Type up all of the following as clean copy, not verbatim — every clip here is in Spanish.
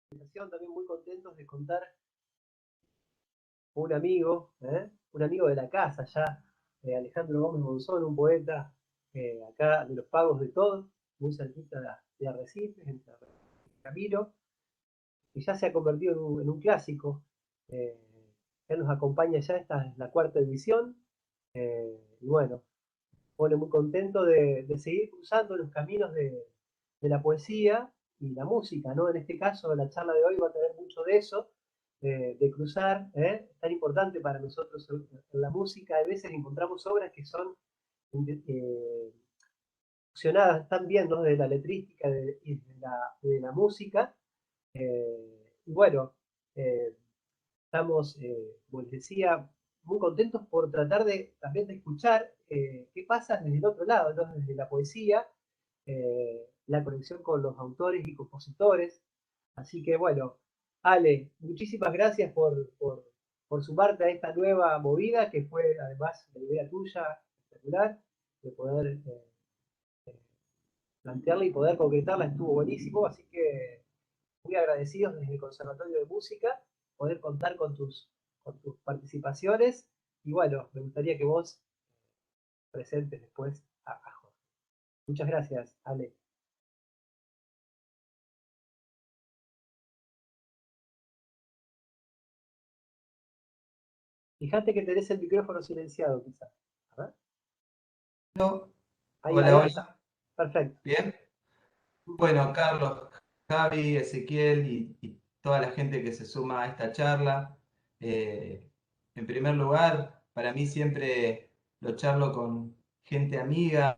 También muy contentos de contar con un amigo de la casa ya, Alejandro Gómez Monzón, un poeta acá de los Pagos de Todos, muy cerquita de Arrecifes, entre Arrecifes y Camilo, que ya se ha convertido en un clásico. Eh, Él nos acompaña ya, esta es la cuarta edición, y bueno, pone muy contento de seguir cruzando los caminos de la poesía y la música, ¿no? En este caso, la charla de hoy va a tener mucho de eso, de cruzar, ¿eh? Es tan importante para nosotros en la música. A veces encontramos obras que son eh, fusionadas tan bien, ¿no? De la letrística y de la música. Y bueno, eh, estamos, como les decía, muy contentos por tratar también de escuchar qué pasa desde el otro lado, ¿no? Desde la poesía, la conexión con los autores y compositores. Así que bueno, Ale, muchísimas gracias por sumarte a esta nueva movida que fue además la idea tuya espectacular de poder plantearla y poder concretarla, estuvo buenísimo, así que muy agradecidos desde el Conservatorio de Música poder contar con tus participaciones y bueno, me gustaría que vos presentes después a Jorge. Muchas gracias, Ale. Fíjate que tenés el micrófono silenciado, quizás. A ver. No. Ahí Hola, está. hola. Perfecto. Bien. Bueno, Carlos, Javi, Ezequiel y toda la gente que se suma a esta charla. eh, en primer lugar, para mí siempre lo charlo con gente amiga,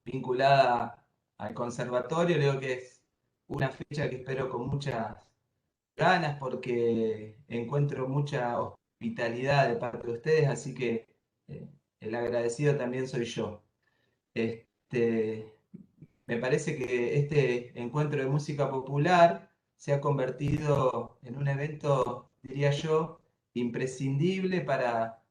vinculada al conservatorio. Creo que es una fecha que espero con muchas ganas porque encuentro mucha hospitalidad de parte de ustedes, así que el agradecido también soy yo. Este, Me parece que este encuentro de música popular se ha convertido en un evento, diría yo, imprescindible para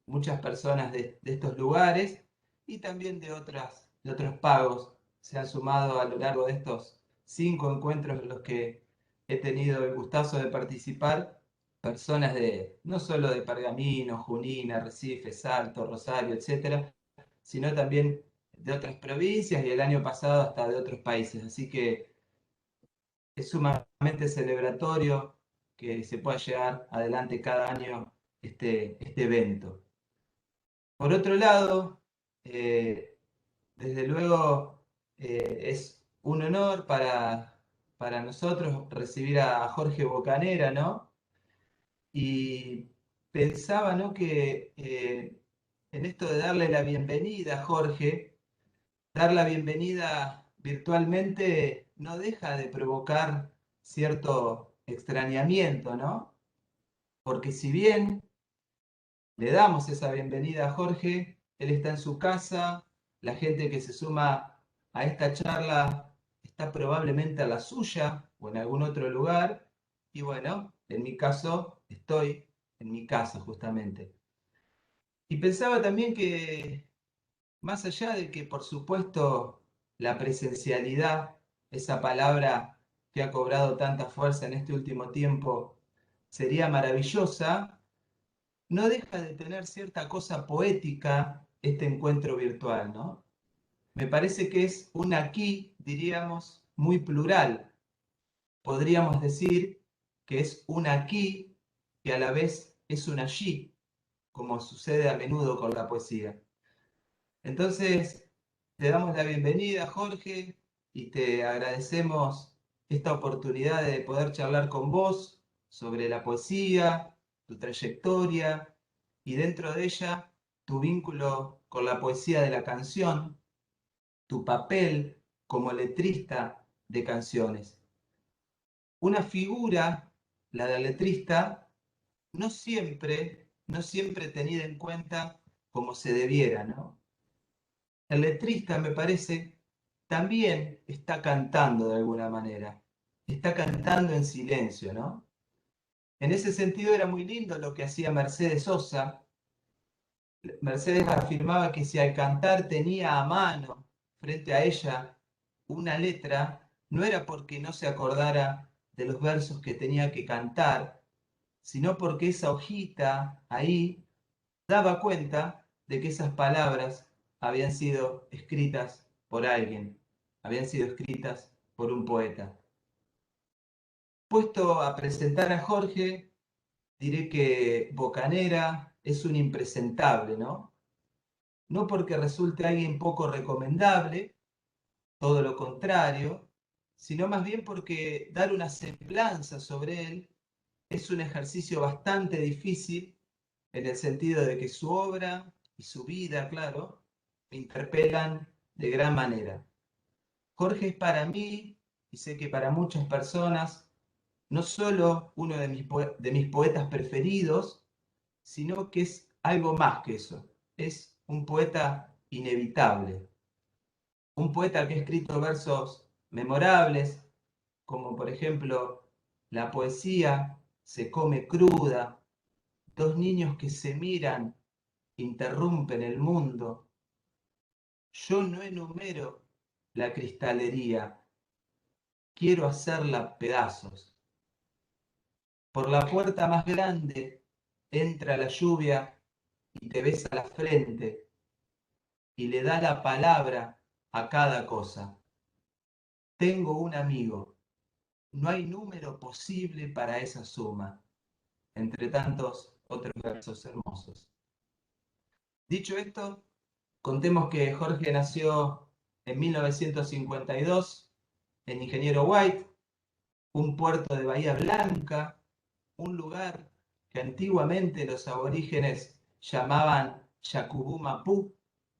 muchas personas de estos lugares y también de otros pagos. Se han sumado a lo largo de estos 5 encuentros en los que he tenido el gustazo de participar, personas no solo de Pergamino, Junín, Arrecife, Salto, Rosario, etcétera, sino también de otras provincias y el año pasado hasta de otros países. Así que es sumamente celebratorio que se pueda llevar adelante cada año este evento. Por otro lado, eh, desde luego es un honor para nosotros recibir a Jorge Bocanera, ¿no? Y pensaba, ¿no? Que en esto de darle la bienvenida a Jorge, dar la bienvenida virtualmente no deja de provocar cierto extrañamiento, ¿no? Porque si bien le damos esa bienvenida a Jorge, él está en su casa, la gente que se suma a esta charla está probablemente a la suya o en algún otro lugar, y bueno, en mi caso estoy en mi casa justamente. Y pensaba también que más allá de que, por supuesto, la presencialidad, esa palabra que ha cobrado tanta fuerza en este último tiempo, sería maravillosa, no deja de tener cierta cosa poética este encuentro virtual, ¿no? Me parece que es un aquí, diríamos, muy plural. Podríamos decir que es un aquí que a la vez es un allí, como sucede a menudo con la poesía. Entonces, te damos la bienvenida, Jorge, y te agradecemos esta oportunidad de poder charlar con vos sobre la poesía, tu trayectoria y dentro de ella tu vínculo con la poesía de la canción, tu papel como letrista de canciones. Una figura, la del letrista, no siempre tenida en cuenta como se debiera, ¿no? El letrista, me parece, también está cantando de alguna manera. Está cantando en silencio, ¿no? En ese sentido era muy lindo lo que hacía Mercedes Sosa. Mercedes afirmaba que si al cantar tenía a mano frente a ella una letra, no era porque no se acordara de los versos que tenía que cantar, sino porque esa hojita ahí daba cuenta de que esas palabras habían sido escritas por alguien, habían sido escritas por un poeta. Puesto a presentar a Jorge, diré que Bocanera es un impresentable, ¿no? No porque resulte alguien poco recomendable, todo lo contrario, sino más bien porque dar una semblanza sobre él es un ejercicio bastante difícil en el sentido de que su obra y su vida, claro, me interpelan de gran manera. Jorge es para mí, y sé que para muchas personas, no solo uno de mis poetas preferidos, sino que es algo más que eso. Es un poeta inevitable. Un poeta que ha escrito versos memorables, como por ejemplo la poesía se come cruda, dos niños que se miran interrumpen el mundo. Yo no enumero la cristalería, quiero hacerla pedazos. Por la puerta más grande entra la lluvia y te besa la frente y le da la palabra a cada cosa. Tengo un amigo, no hay número posible para esa suma, entre tantos otros versos hermosos. Dicho esto, contemos que Jorge nació en 1952 en Ingeniero White, un puerto de Bahía Blanca, un lugar que antiguamente los aborígenes llamaban Yacubú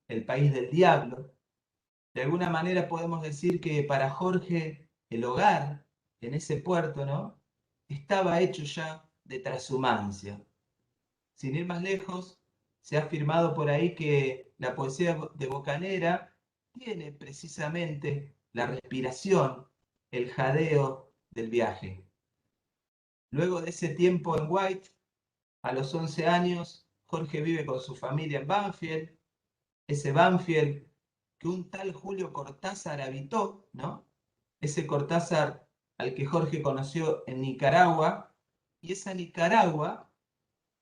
el país del diablo. De alguna manera podemos decir que para Jorge el hogar en ese puerto, ¿no?, estaba hecho ya de trashumancia. Sin ir más lejos, se ha afirmado por ahí que la poesía de Bocanera tiene precisamente la respiración, el jadeo del viaje. Luego de ese tiempo en White, a los 11 años, Jorge vive con su familia en Banfield, ese Banfield que un tal Julio Cortázar habitó, ¿no? Ese Cortázar al que Jorge conoció en Nicaragua, y esa Nicaragua,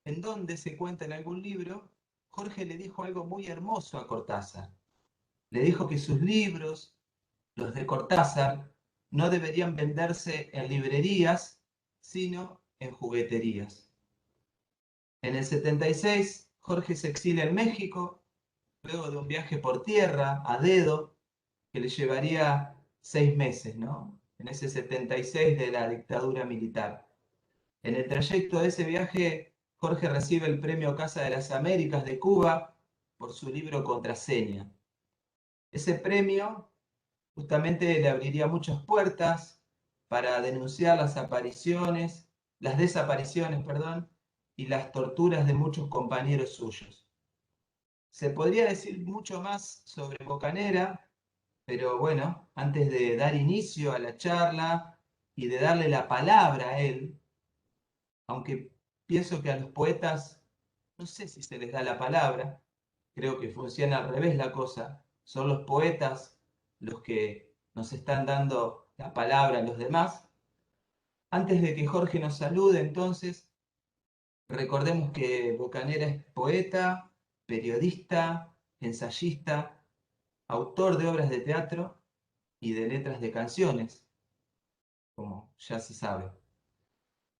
en donde se cuenta en algún libro, Jorge le dijo algo muy hermoso a Cortázar. Le dijo que sus libros, los de Cortázar, no deberían venderse en librerías, sino en jugueterías. En el 76, Jorge se exilia en México, luego de un viaje por tierra, a dedo, que le llevaría 6 meses, ¿no? En ese 76 de la dictadura militar. En el trayecto de ese viaje, Jorge recibe el premio Casa de las Américas de Cuba por su libro Contraseña. Ese premio justamente le abriría muchas puertas para denunciar las desapariciones, perdón, y las torturas de muchos compañeros suyos. Se podría decir mucho más sobre Bocanera, pero bueno, antes de dar inicio a la charla y de darle la palabra a él, aunque pienso que a los poetas no sé si se les da la palabra, creo que funciona al revés la cosa, son los poetas los que nos están dando la palabra a los demás. Antes de que Jorge nos salude, entonces, recordemos que Bocanera es poeta, periodista, ensayista, autor de obras de teatro y de letras de canciones, como ya se sabe.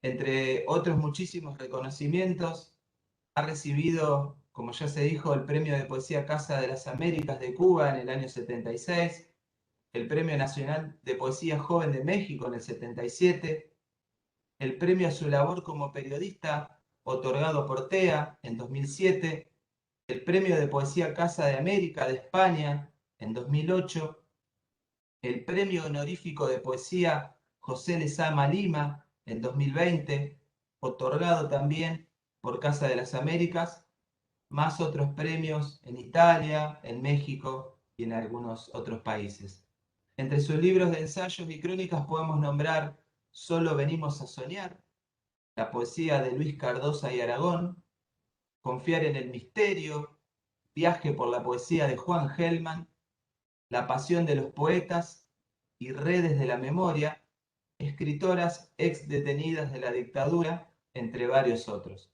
Entre otros muchísimos reconocimientos, ha recibido, como ya se dijo, el Premio de Poesía Casa de las Américas de Cuba en el año 76, el Premio Nacional de Poesía Joven de México en el 77, el premio a su labor como periodista otorgado por TEA en 2007, el Premio de Poesía Casa de América de España en 2008, el Premio Honorífico de Poesía José Lezama Lima en 2020, otorgado también por Casa de las Américas, más otros premios en Italia, en México y en algunos otros países. Entre sus libros de ensayos y crónicas podemos nombrar Solo venimos a soñar, la poesía de Luis Cardosa y Aragón, Confiar en el misterio, Viaje por la poesía de Juan Gelman, La pasión de los poetas y Redes de la memoria, escritoras ex detenidas de la dictadura, entre varios otros.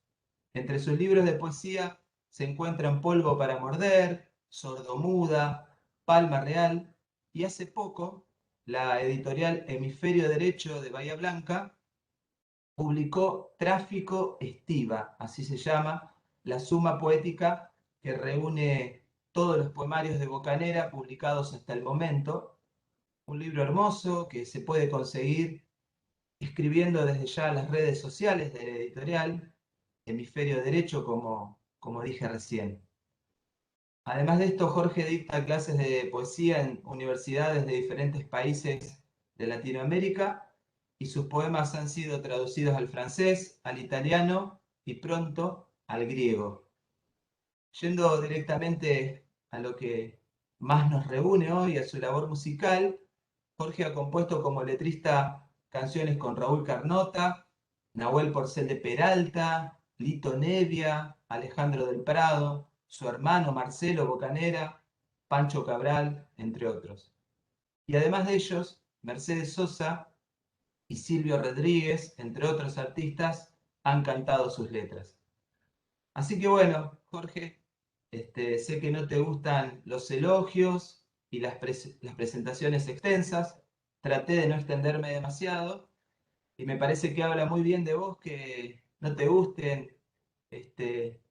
Entre sus libros de poesía se encuentran Polvo para morder, Sordomuda, Palma Real y hace poco la editorial Hemisferio Derecho de Bahía Blanca publicó Tráfico Estiva, así se llama, la suma poética que reúne todos los poemarios de Bocanera publicados hasta el momento. Un libro hermoso que se puede conseguir escribiendo desde ya las redes sociales de la editorial, Hemisferio Derecho, como dije recién. Además de esto, Jorge dicta clases de poesía en universidades de diferentes países de Latinoamérica y sus poemas han sido traducidos al francés, al italiano y pronto al griego. Yendo directamente a lo que más nos reúne hoy, a su labor musical, Jorge ha compuesto como letrista canciones con Raúl Carnota, Nahuel Porcel de Peralta, Lito Nevia, Alejandro del Prado, su hermano Marcelo Bocanera, Pancho Cabral, entre otros. Y además de ellos, Mercedes Sosa y Silvio Rodríguez, entre otros artistas, han cantado sus letras. Así que bueno, Jorge, sé que no te gustan los elogios y las presentaciones extensas. Traté de no extenderme demasiado y me parece que habla muy bien de vos que no te gusten este,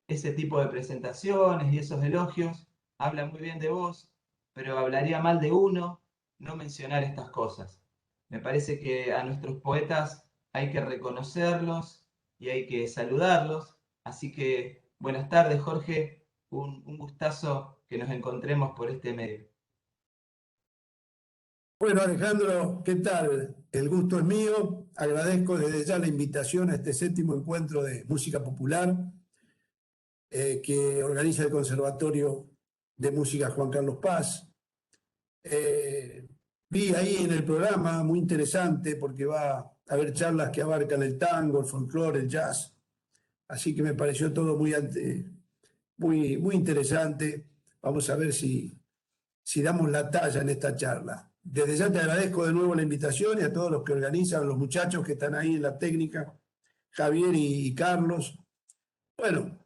ese tipo de presentaciones y esos elogios. Habla muy bien de vos, pero hablaría mal de uno no mencionar estas cosas. Me parece que a nuestros poetas hay que reconocerlos y hay que saludarlos. Así que buenas tardes, Jorge. Un gustazo que nos encontremos por este medio. Bueno, Alejandro, ¿qué tal? El gusto es mío. Agradezco desde ya la invitación a este séptimo encuentro de música popular que organiza el Conservatorio de Música Juan Carlos Paz. Vi ahí en el programa, muy interesante, porque va a haber charlas que abarcan el tango, el folclore, el jazz. Así que me pareció todo muy interesante. Vamos a ver si damos la talla en esta charla. Desde ya te agradezco de nuevo la invitación y a todos los que organizan, los muchachos que están ahí en la técnica, Javier y Carlos. Bueno,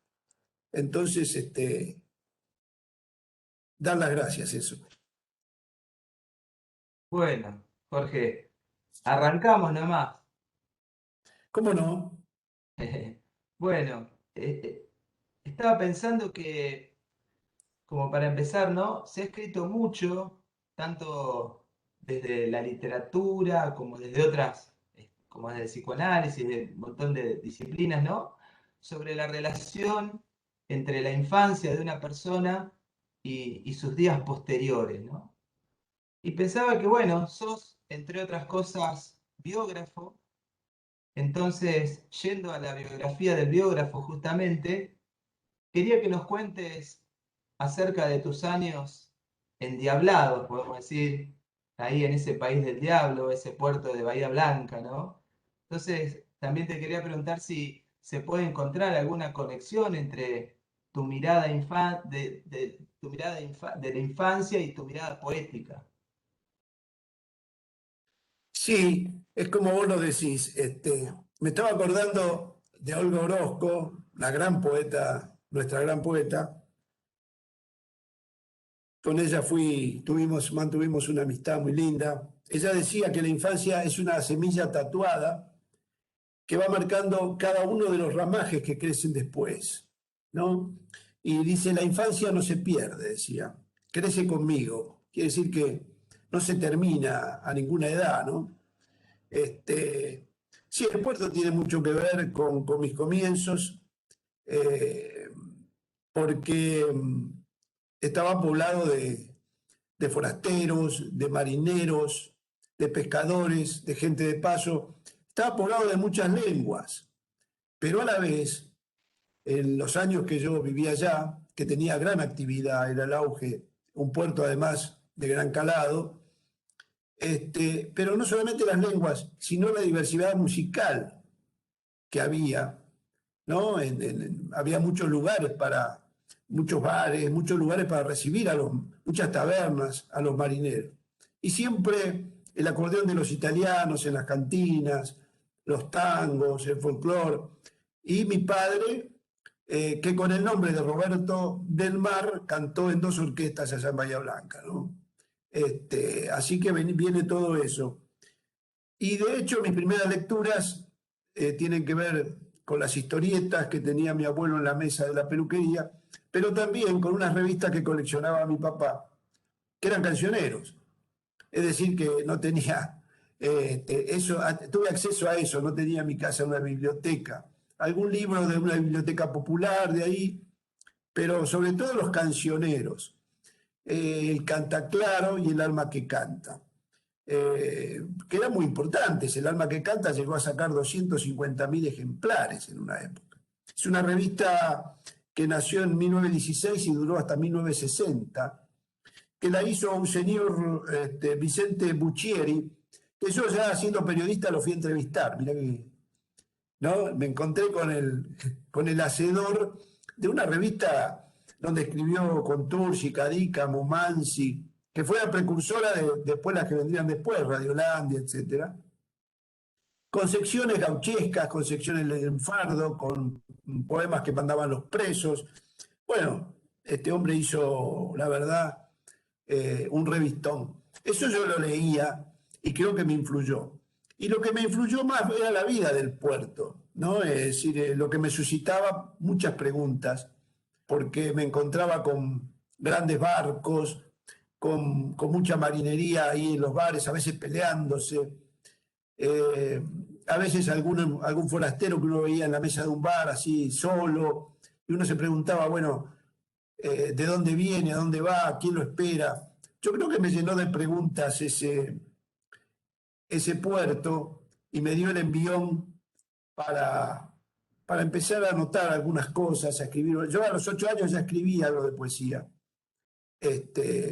entonces, dar las gracias, eso. Bueno, Jorge, arrancamos nomás. ¿Cómo no? Bueno, estaba pensando que, como para empezar, ¿no? Se ha escrito mucho, tanto desde la literatura como desde otras, como desde el psicoanálisis, de un montón de disciplinas, ¿no? Sobre la relación entre la infancia de una persona y sus días posteriores, ¿no? Y pensaba que, bueno, sos, entre otras cosas, biógrafo. Entonces, yendo a la biografía del biógrafo justamente, quería que nos cuentes acerca de tus años endiablados, podemos decir, ahí en ese país del diablo, ese puerto de Bahía Blanca, ¿no? Entonces, también te quería preguntar si se puede encontrar alguna conexión entre tu mirada, tu mirada de la infancia y tu mirada poética. Sí, es como vos lo decís. Me estaba acordando de Olga Orozco, la gran poeta, nuestra gran poeta. Con ella mantuvimos una amistad muy linda. Ella decía que la infancia es una semilla tatuada que va marcando cada uno de los ramajes que crecen después, ¿no? Y dice, la infancia no se pierde, decía, crece conmigo. Quiere decir que no se termina a ninguna edad, ¿no? Sí, el puerto tiene mucho que ver con mis comienzos, eh, porque estaba poblado de forasteros, de marineros, de pescadores, de gente de paso. Estaba poblado de muchas lenguas, pero a la vez, en los años que yo vivía allá, que tenía gran actividad, era el auge, un puerto además de gran calado, pero no solamente las lenguas, sino la diversidad musical que había, ¿no? Había muchos bares, muchos lugares para recibir muchas tabernas a los marineros. Y siempre el acordeón de los italianos en las cantinas, los tangos, el folclore. Y mi padre, que con el nombre de Roberto del Mar cantó en 2 orquestas allá en Bahía Blanca, ¿no? Así que viene todo eso. Y de hecho mis primeras lecturas tienen que ver con las historietas que tenía mi abuelo en la mesa de la peluquería, pero también con unas revistas que coleccionaba mi papá, que eran cancioneros. Es decir, que no tenía eso, tuve acceso a eso, no tenía en mi casa una biblioteca. Algún libro de una biblioteca popular de ahí, pero sobre todo los cancioneros, el cantaclaro y el alma que canta, que eran muy importantes. El alma que canta llegó a sacar 250.000 ejemplares en una época. Es una revista que nació en 1916 y duró hasta 1960, que la hizo un señor Vicente Buccieri, que yo ya siendo periodista lo fui a entrevistar. Mirá que, ¿no? Me encontré con el hacedor de una revista donde escribió Contursi, Cadícamo, Mansi, que fue la precursora de después las que vendrían después, Radiolandia, etcétera, con secciones gauchescas, con secciones de enfardo, con poemas que mandaban los presos. Bueno, este hombre hizo, la verdad, un revistón. Eso yo lo leía y creo que me influyó. Y lo que me influyó más era la vida del puerto, ¿no? Es decir, lo que me suscitaba muchas preguntas, porque me encontraba con grandes barcos, con mucha marinería ahí en los bares, a veces peleándose, eh, a veces algún forastero que uno veía en la mesa de un bar así solo, y uno se preguntaba, bueno, de dónde viene, a dónde va, quién lo espera. Yo creo que me llenó de preguntas ese puerto y me dio el envión para, para empezar a anotar algunas cosas, a escribir. Yo a los 8 años ya escribía algo de poesía.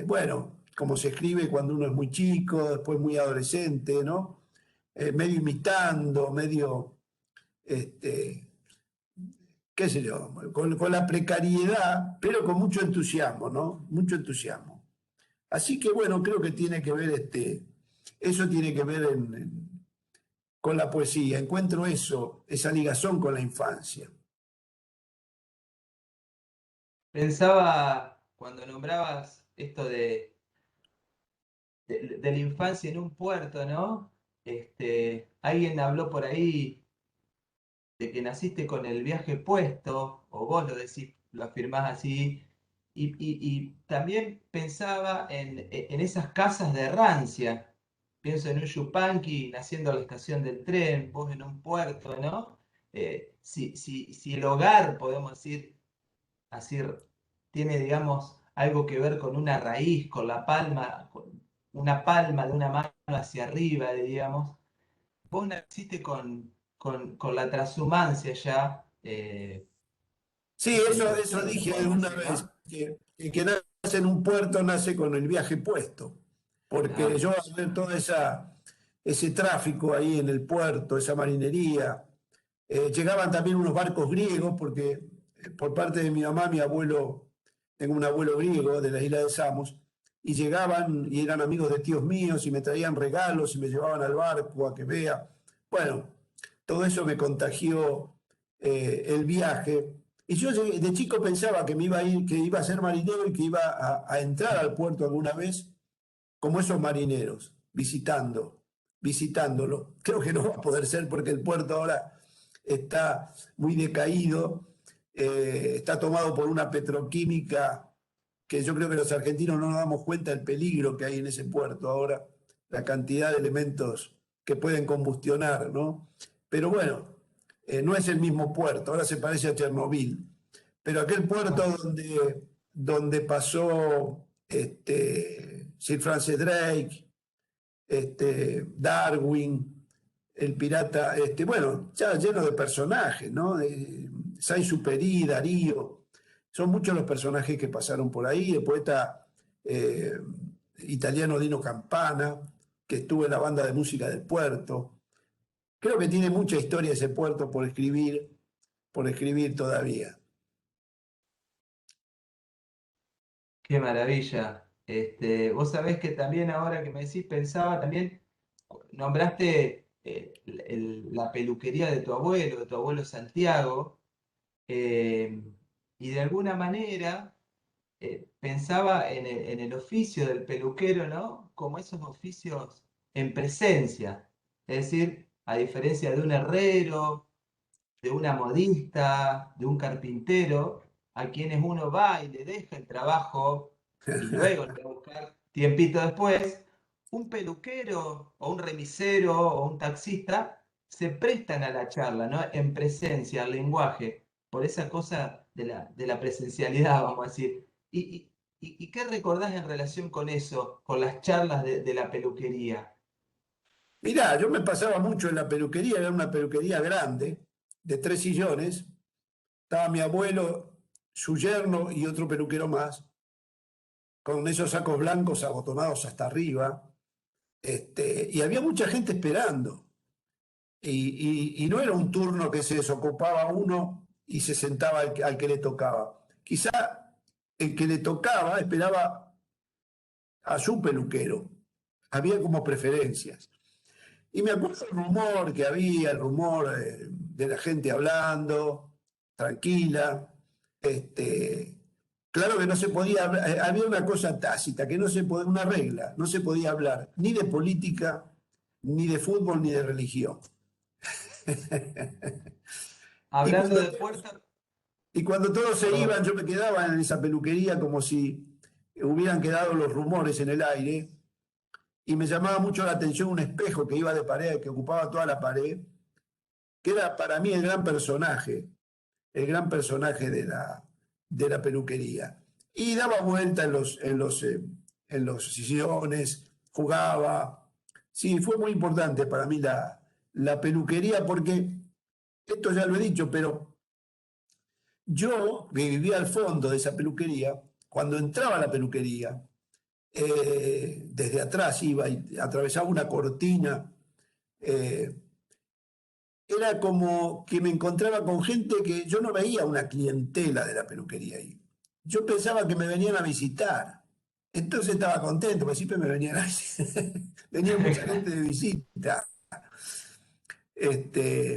Bueno, como se escribe cuando uno es muy chico, después muy adolescente, ¿no? Medio imitando, medio, qué sé yo, con la precariedad, pero con mucho entusiasmo, ¿no? Mucho entusiasmo. Así que bueno, creo que tiene que ver eso tiene que ver con la poesía. Encuentro eso, esa ligazón con la infancia. Pensaba cuando nombrabas esto de la infancia en un puerto, ¿no? Alguien habló por ahí de que naciste con el viaje puesto, o vos lo decís, lo afirmás así, y también pensaba en esas casas de rancia. Pienso en un Yupanqui naciendo a la estación del tren, vos en un puerto, ¿no? Si el hogar, podemos decir, así tiene, digamos, algo que ver con una raíz, con la palma, con una palma de una mano hacia arriba, digamos. Vos naciste con la transhumancia ya, Sí, eso de dije podemos una decir, vez, ¿no? que nace en un puerto nace con el viaje puesto, porque Ah, yo al ver todo ese tráfico ahí en el puerto, esa marinería, llegaban también unos barcos griegos, porque por parte de mi mamá, mi abuelo, tengo un abuelo griego de la isla de Samos, y llegaban y eran amigos de tíos míos y me traían regalos y me llevaban al barco a que vea. Bueno, todo eso me contagió el viaje. Y yo de chico pensaba que me iba a ir, que iba a ser marinero y que iba a entrar al puerto alguna vez como esos marineros, visitándolo. Creo que no va a poder ser porque el puerto ahora está muy decaído, está tomado por una petroquímica que yo creo que los argentinos no nos damos cuenta del peligro que hay en ese puerto ahora, la cantidad de elementos que pueden combustionar, ¿no? Pero bueno, no es el mismo puerto, ahora se parece a Chernobyl, pero aquel puerto ah, donde pasó Sir Francis Drake, Darwin, el pirata, bueno, ya lleno de personajes, ¿no? Saint-Exupéry, Darío, son muchos los personajes que pasaron por ahí, el poeta eh, italiano Dino Campana, que estuvo en la banda de música del puerto. Creo que tiene mucha historia ese puerto por escribir todavía. qué maravilla. Vos sabés que también ahora que me decís, pensaba también nombraste la peluquería de tu abuelo Santiago, eh, y de alguna manera pensaba en el oficio del peluquero, ¿no? Como esos oficios en presencia, es decir, a diferencia de un herrero, de una modista, de un carpintero, a quienes uno va y le deja el trabajo y luego le va a buscar tiempito después, un peluquero o un remisero o un taxista se prestan a la charla, ¿no? En presencia, al lenguaje, por esa cosa de la presencialidad, vamos a decir. ¿Y qué recordás en relación con eso, con las charlas de la peluquería? Mirá, yo me pasaba mucho en la peluquería, era una peluquería grande, de 3 sillones. Estaba mi abuelo, su yerno y otro peluquero más, con esos sacos blancos abotonados hasta arriba. Y había mucha gente esperando. Y no era un turno que se desocupaba uno y se sentaba al que le tocaba. Quizá el que le tocaba esperaba a su peluquero. Había como preferencias. Y me acuerdo el rumor que había, el rumor de la gente hablando, tranquila. Claro que no se podía hablar, había una cosa tácita, que no se podía, una regla, no se podía hablar ni de política, ni de fútbol, ni de religión. Y Hablando cuando, de puertas, y cuando todos se perdón. iban, yo me quedaba en esa peluquería como si hubieran quedado los rumores en el aire. Y me llamaba mucho la atención un espejo que iba de pared, que ocupaba toda la pared, que era para mí el gran personaje de la peluquería. Y daba vuelta en los sillones, jugaba. Sí, fue muy importante para mí la peluquería, porque esto ya lo he dicho, pero yo, que vivía al fondo de esa peluquería, cuando entraba a la peluquería, desde atrás iba y atravesaba una cortina, eh, era como que me encontraba con gente que yo no veía una clientela de la peluquería ahí. Yo pensaba que me venían a visitar. Entonces estaba contento, porque siempre me venían a visitar. Venía mucha gente de visita.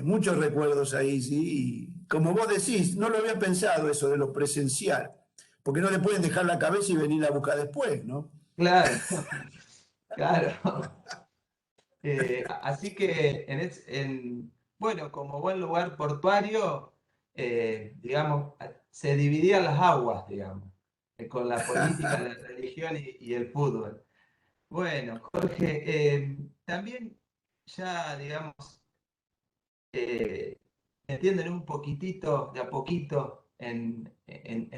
Muchos recuerdos ahí, sí. Y como vos decís, no lo había pensado eso de lo presencial, porque no le pueden dejar la cabeza y venir a buscar después, ¿no? Claro, claro. Así que, bueno, como buen lugar portuario, digamos, se dividían las aguas, digamos, con la política, la religión y el fútbol. Bueno, Jorge, también ya, digamos, eh, entienden un poquitito, de a poquito, en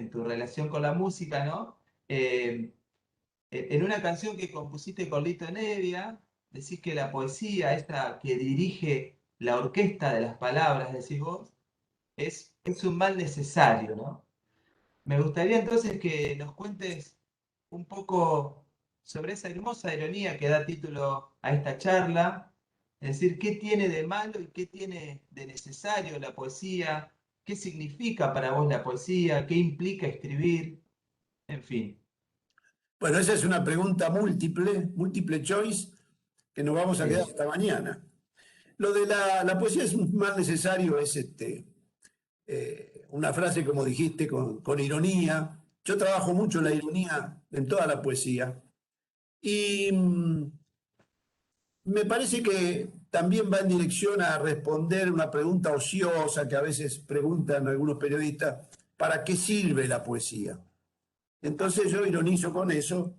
tu relación con la música, ¿no? En una canción que compusiste con Lito Nevia, decís que la poesía, esta que dirige la orquesta de las palabras, decís vos, es un mal necesario, ¿no? Me gustaría entonces que nos cuentes un poco sobre esa hermosa ironía que da título a esta charla, es decir, qué tiene de malo y qué tiene de necesario la poesía, qué significa para vos la poesía, qué implica escribir, en fin. Bueno, esa es una pregunta múltiple choice, que nos vamos a quedar Sí. hasta mañana. Lo de la poesía es un mal necesario, es una frase, como dijiste, con ironía. Yo trabajo mucho la ironía en toda la poesía. Y me parece que también va en dirección a responder una pregunta ociosa que a veces preguntan algunos periodistas: ¿para qué sirve la poesía? Entonces yo ironizo con eso,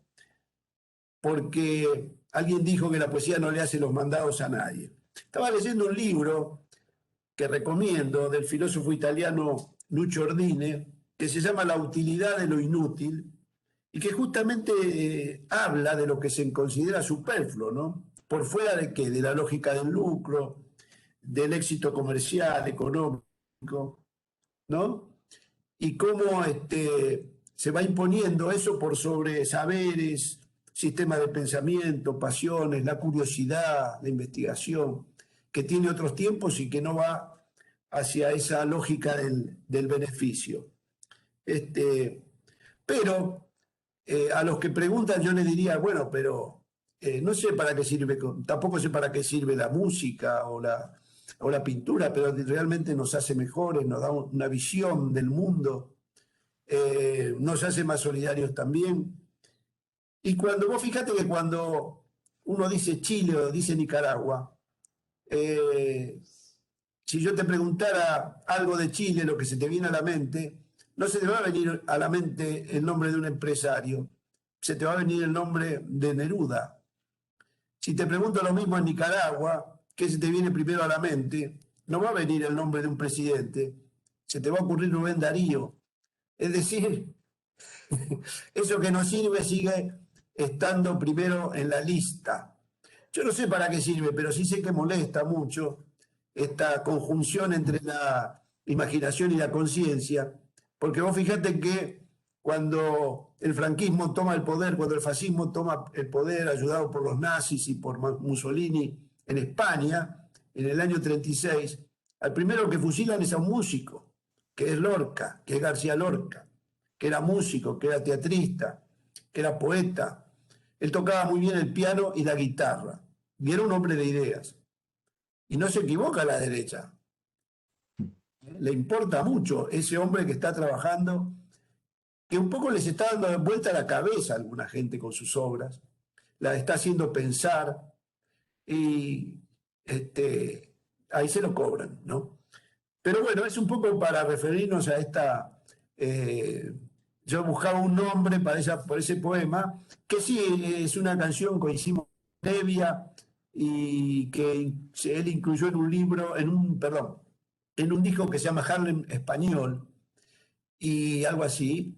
porque alguien dijo que la poesía no le hace los mandados a nadie. Estaba leyendo un libro que recomiendo, del filósofo italiano Lucio Ordine, que se llama La utilidad de lo inútil, y que justamente habla de lo que se considera superfluo, ¿no? Por fuera de qué, de la lógica del lucro, del éxito comercial, económico, ¿no? Y cómo se va imponiendo eso por sobre saberes, sistemas de pensamiento, pasiones, la curiosidad, la investigación, que tiene otros tiempos y que no va hacia esa lógica del beneficio. Este, pero a los que preguntan yo les diría, bueno, pero no sé para qué sirve, tampoco sé para qué sirve la música o la pintura, pero realmente nos hace mejores, nos da una visión del mundo, nos hace más solidarios también. Y cuando vos fíjate que cuando uno dice Chile o dice Nicaragua, eh, si yo te preguntara algo de Chile, lo que se te viene a la mente, no se te va a venir a la mente el nombre de un empresario, se te va a venir el nombre de Neruda. Si te pregunto lo mismo en Nicaragua, ¿qué se te viene primero a la mente? No va a venir el nombre de un presidente, se te va a ocurrir Rubén Darío. Es decir, eso que nos sirve sigue estando primero en la lista. Yo no sé para qué sirve, pero sí sé que molesta mucho esta conjunción entre la imaginación y la conciencia, porque vos fíjate que cuando el franquismo toma el poder, cuando el fascismo toma el poder, ayudado por los nazis y por Mussolini en España, en el año 36, al primero que fusilan es a un músico, que es Lorca, que es García Lorca, que era músico, que era teatrista, que era poeta. Él tocaba muy bien el piano y la guitarra, y era un hombre de ideas. Y no se equivoca a la derecha. Le importa mucho ese hombre que está trabajando, que un poco les está dando vuelta a la cabeza a alguna gente con sus obras, la está haciendo pensar y ahí se lo cobran, ¿no? Pero bueno, es un poco para referirnos a esta... yo buscaba un nombre por ese poema, que sí es una canción que hicimos previa y que él incluyó en un libro, perdón, en un disco que se llama Harlem Español y algo así.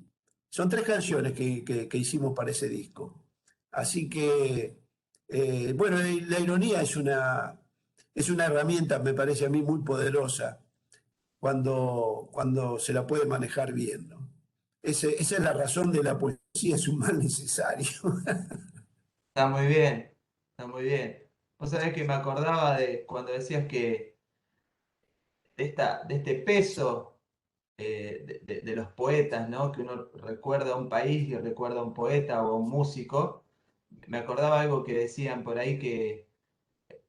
Son 3 canciones que hicimos para ese disco. Así que, bueno, la ironía es una herramienta, me parece a mí, muy poderosa cuando se la puede manejar bien, ¿no? Esa es la razón de la poesía, es un mal necesario. Está muy bien, está muy bien. Vos sabés que me acordaba de cuando decías que de este peso de los poetas, ¿no? Que uno recuerda a un país y recuerda a un poeta o a un músico. Me acordaba algo que decían por ahí que,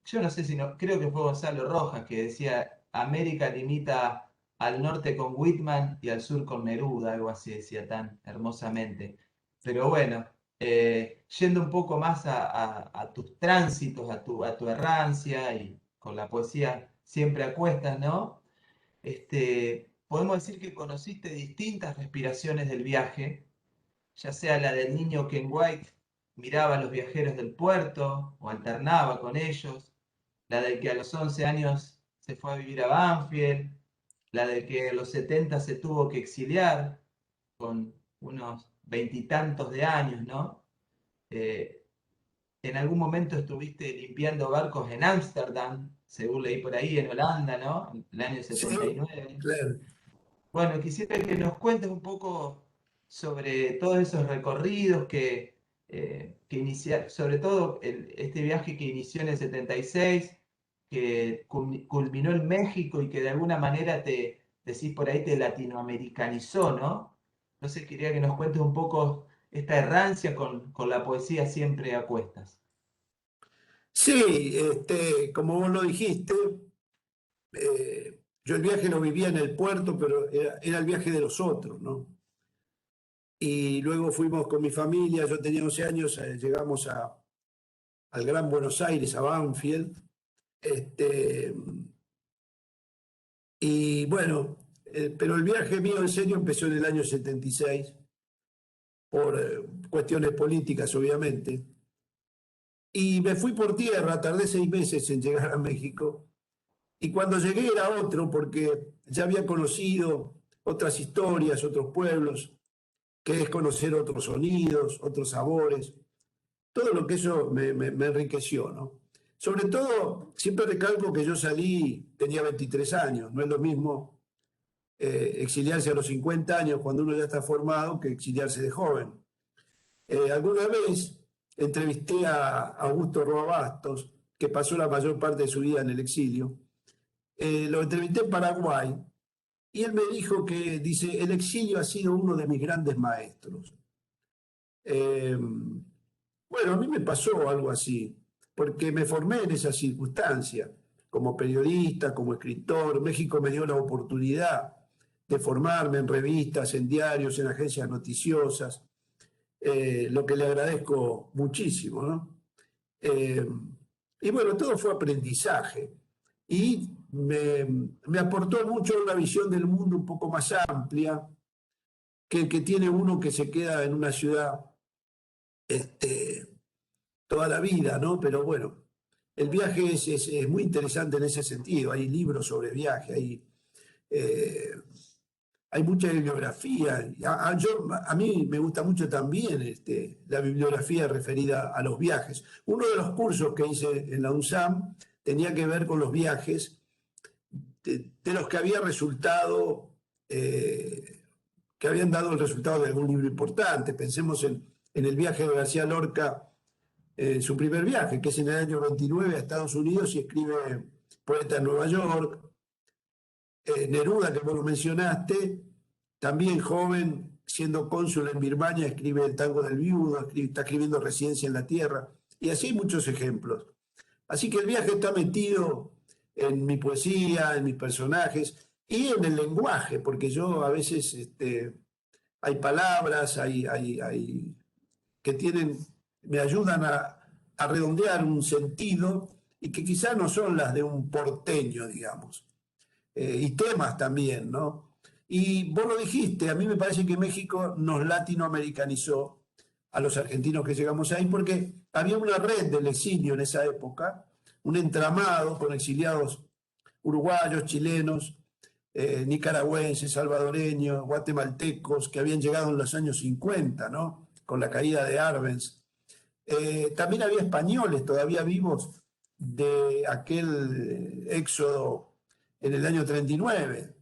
yo no sé si no, creo que fue Gonzalo Rojas que decía, América limita al norte con Whitman y al sur con Neruda, algo así decía tan hermosamente. Pero bueno, yendo un poco más a tus tránsitos, a tu errancia y con la poesía siempre a cuestas, ¿no? Podemos decir que conociste distintas respiraciones del viaje, ya sea la del niño Ken White, miraba a los viajeros del puerto o alternaba con ellos, la del que a los 11 años se fue a vivir a Banfield, la del que a los 70 se tuvo que exiliar con unos veintitantos de años, ¿no? Eh, en algún momento estuviste limpiando barcos en Ámsterdam, según leí por ahí, en Holanda, ¿no? En el año Sí, 79. claro. Bueno, quisiera que nos cuentes un poco sobre todos esos recorridos que iniciaron, sobre todo este viaje que inició en el 76, que culminó en México y que de alguna manera decís por ahí, te latinoamericanizó, ¿no? Entonces quería que nos cuentes un poco esta errancia con la poesía siempre a cuestas. Sí, como vos lo dijiste, yo el viaje lo vivía en el puerto, pero era el viaje de los otros, ¿no? Y luego fuimos con mi familia, yo tenía 11 años, llegamos al Gran Buenos Aires, a Banfield, este, y bueno, pero el viaje mío en serio empezó en el año 76, por cuestiones políticas, obviamente. Y me fui por tierra, tardé 6 meses en llegar a México. Y cuando llegué era otro, porque ya había conocido otras historias, otros pueblos, que es conocer otros sonidos, otros sabores. Todo lo que eso me enriqueció, ¿no? Sobre todo, siempre recalco que yo salí, tenía 23 años, no es lo mismo exiliarse a los 50 años cuando uno ya está formado que exiliarse de joven. Alguna vez entrevisté a Augusto Roa Bastos, que pasó la mayor parte de su vida en el exilio. Lo entrevisté en Paraguay y él me dijo que, dice, el exilio ha sido uno de mis grandes maestros. Eh, Bueno, a mí me pasó algo así, porque me formé en esa circunstancia, como periodista, como escritor. México me dio la oportunidad de formarme en revistas, en diarios, en agencias noticiosas, lo que le agradezco muchísimo, ¿no? Eh, y bueno, todo fue aprendizaje y me aportó mucho una visión del mundo un poco más amplia que tiene uno que se queda en una ciudad este, toda la vida, ¿no? Pero bueno, el viaje es muy interesante en ese sentido. Hay libros sobre viaje, eh, hay mucha bibliografía. A mí me gusta mucho también la bibliografía referida a los viajes. Uno de los cursos que hice en la UNSAM tenía que ver con los viajes de los que había resultado, que habían dado el resultado de algún libro importante. Pensemos en el viaje de García Lorca, su primer viaje, que es en el año 29 a Estados Unidos y escribe Poeta en Nueva York. Neruda, que vos lo mencionaste, también joven, siendo cónsul en Birmania, escribe El tango del viudo, está escribiendo Residencia en la tierra, y así hay muchos ejemplos. Así que el viaje está metido en mi poesía, en mis personajes y en el lenguaje, porque yo a veces hay palabras, que me ayudan a redondear un sentido y que quizás no son las de un porteño, digamos. Y temas también, ¿no? Y vos lo dijiste, a mí me parece que México nos latinoamericanizó a los argentinos que llegamos ahí, porque había una red del exilio en esa época, un entramado con exiliados uruguayos, chilenos, nicaragüenses, salvadoreños, guatemaltecos, que habían llegado en los años 50, ¿no? Con la caída de Arbenz. También había españoles todavía vivos de aquel éxodo en el año 39,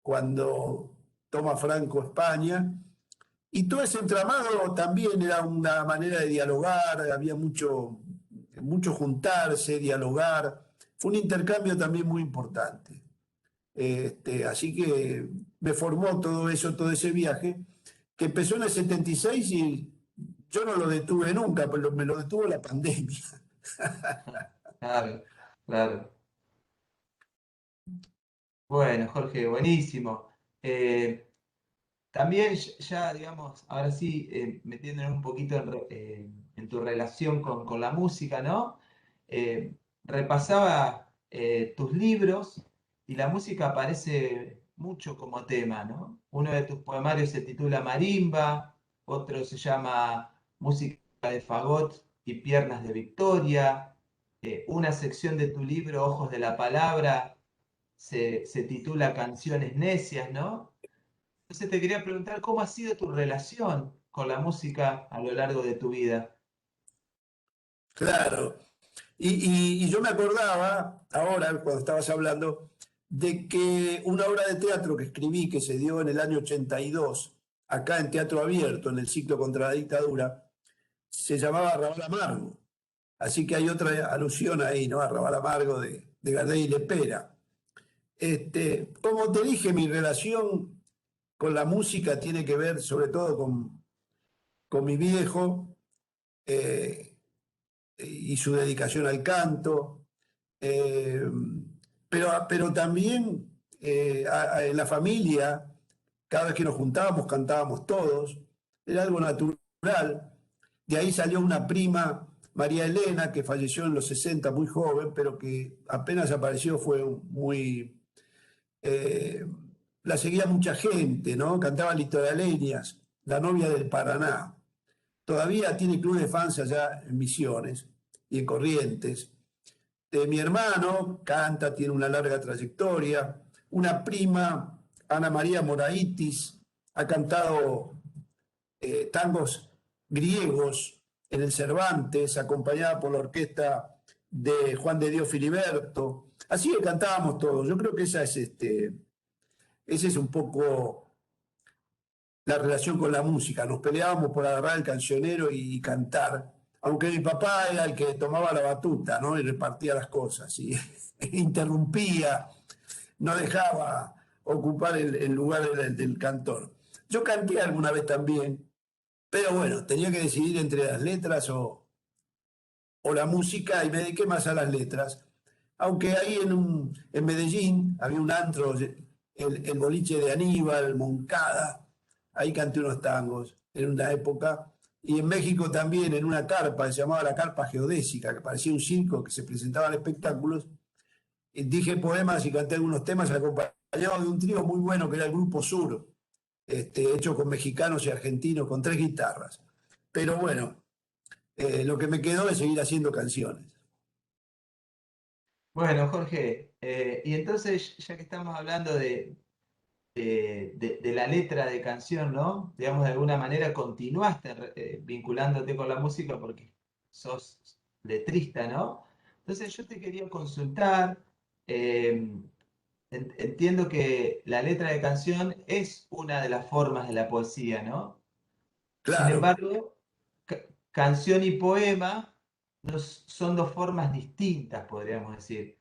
cuando toma Franco España. Y todo ese entramado también era una manera de dialogar, había mucho juntarse, dialogar. Fue un intercambio también muy importante. Así que me formó todo eso, todo ese viaje, que empezó en el 76 y yo no lo detuve nunca, pero me lo detuvo la pandemia. Claro, claro. Bueno, Jorge, buenísimo. Eh, También ya, digamos, ahora sí, metiéndonos un poquito en tu relación con la música, ¿no? Repasaba tus libros y la música aparece mucho como tema, ¿no? Uno de tus poemarios se titula Marimba, otro se llama Música de Fagot y Piernas de Victoria, una sección de tu libro, Ojos de la Palabra, se titula Canciones Necias, ¿no? Entonces te quería preguntar cómo ha sido tu relación con la música a lo largo de tu vida. Claro. Y yo me acordaba, ahora, cuando estabas hablando, de que una obra de teatro que escribí, que se dio en el año 82, acá en Teatro Abierto, en el ciclo contra la dictadura, se llamaba Arrabal Amargo. Así que hay otra alusión ahí, ¿no? Arrabal Amargo de Gardel y Lepera. Como te dije, mi relación con la música tiene que ver sobre todo con mi viejo, eh, y su dedicación al canto, eh, pero también en la familia, cada vez que nos juntábamos, cantábamos todos, era algo natural. De ahí salió una prima, María Elena, que falleció en los 60, muy joven, pero que apenas apareció fue muy... eh, la seguía mucha gente, ¿no? Cantaba litoraleñas, la novia del Paraná. Todavía tiene club de fans allá en Misiones y en Corrientes. Mi hermano canta, tiene una larga trayectoria. Una prima, Ana María Moraitis, ha cantado tangos griegos en el Cervantes, acompañada por la orquesta de Juan de Dios Filiberto. Así que cantábamos todos. Yo creo que ese es un poco la relación con la música. Nos peleábamos por agarrar el cancionero y cantar, aunque mi papá era el que tomaba la batuta, ¿no? Y repartía las cosas y interrumpía, no dejaba ocupar el lugar del cantor. Yo canté alguna vez también, Pero bueno, tenía que decidir entre las letras o la música y me dediqué más a las letras. Aunque ahí en Medellín había un antro, el boliche de Aníbal, Moncada, ahí canté unos tangos en una época. Y en México también, en una carpa, se llamaba la carpa geodésica, que parecía un circo que se presentaban espectáculos. Y dije poemas y canté algunos temas acompañado de un trío muy bueno que era el Grupo Sur, hecho con mexicanos y argentinos, con 3 guitarras. Pero bueno, lo que me quedó es seguir haciendo canciones. Bueno, Jorge, y entonces, ya que estamos hablando de la letra de canción, ¿no? Digamos, de alguna manera continuaste vinculándote con la música porque sos letrista, ¿no? Entonces yo te quería consultar, eh, entiendo que la letra de canción es una de las formas de la poesía, ¿no? Sin Claro. embargo, canción y poema son dos formas distintas, podríamos decir.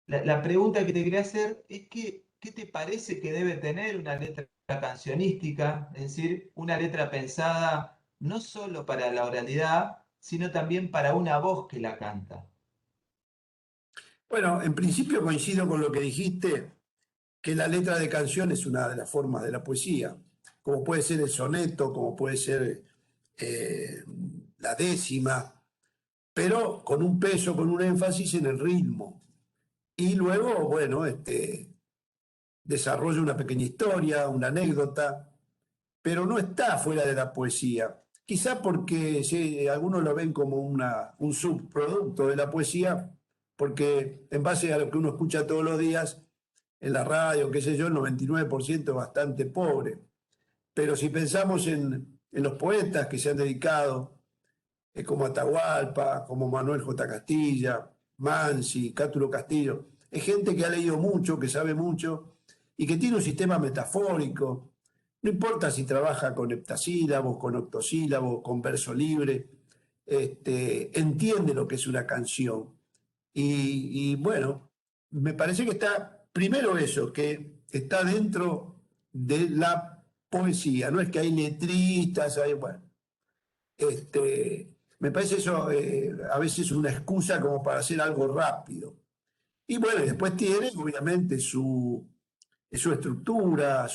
La pregunta que te quería hacer es que, ¿qué te parece que debe tener una letra cancionística? Es decir, una letra pensada no solo para la oralidad, sino también para una voz que la canta. Bueno, en principio coincido con lo que dijiste, que la letra de canción es una de las formas de la poesía, como puede ser el soneto, como puede ser eh, la décima, pero con un peso, con un énfasis en el ritmo. Y luego, bueno, desarrolla una pequeña historia, una anécdota, pero no está fuera de la poesía. Quizá porque algunos lo ven como un subproducto de la poesía, porque en base a lo que uno escucha todos los días en la radio, qué sé yo, el 99% es bastante pobre. Pero si pensamos en los poetas que se han dedicado, como Atahualpa, como Manuel J. Castilla, Mansi, Cátulo Castillo, es gente que ha leído mucho, que sabe mucho y que tiene un sistema metafórico. No importa si trabaja con heptasílabos, con octosílabos, con verso libre, entiende lo que es una canción. Y bueno, me parece que está, primero eso, que está dentro de la poesía, no es que hay letristas, bueno, me parece eso a veces una excusa como para hacer algo rápido. Y bueno, y después tiene obviamente su estructura,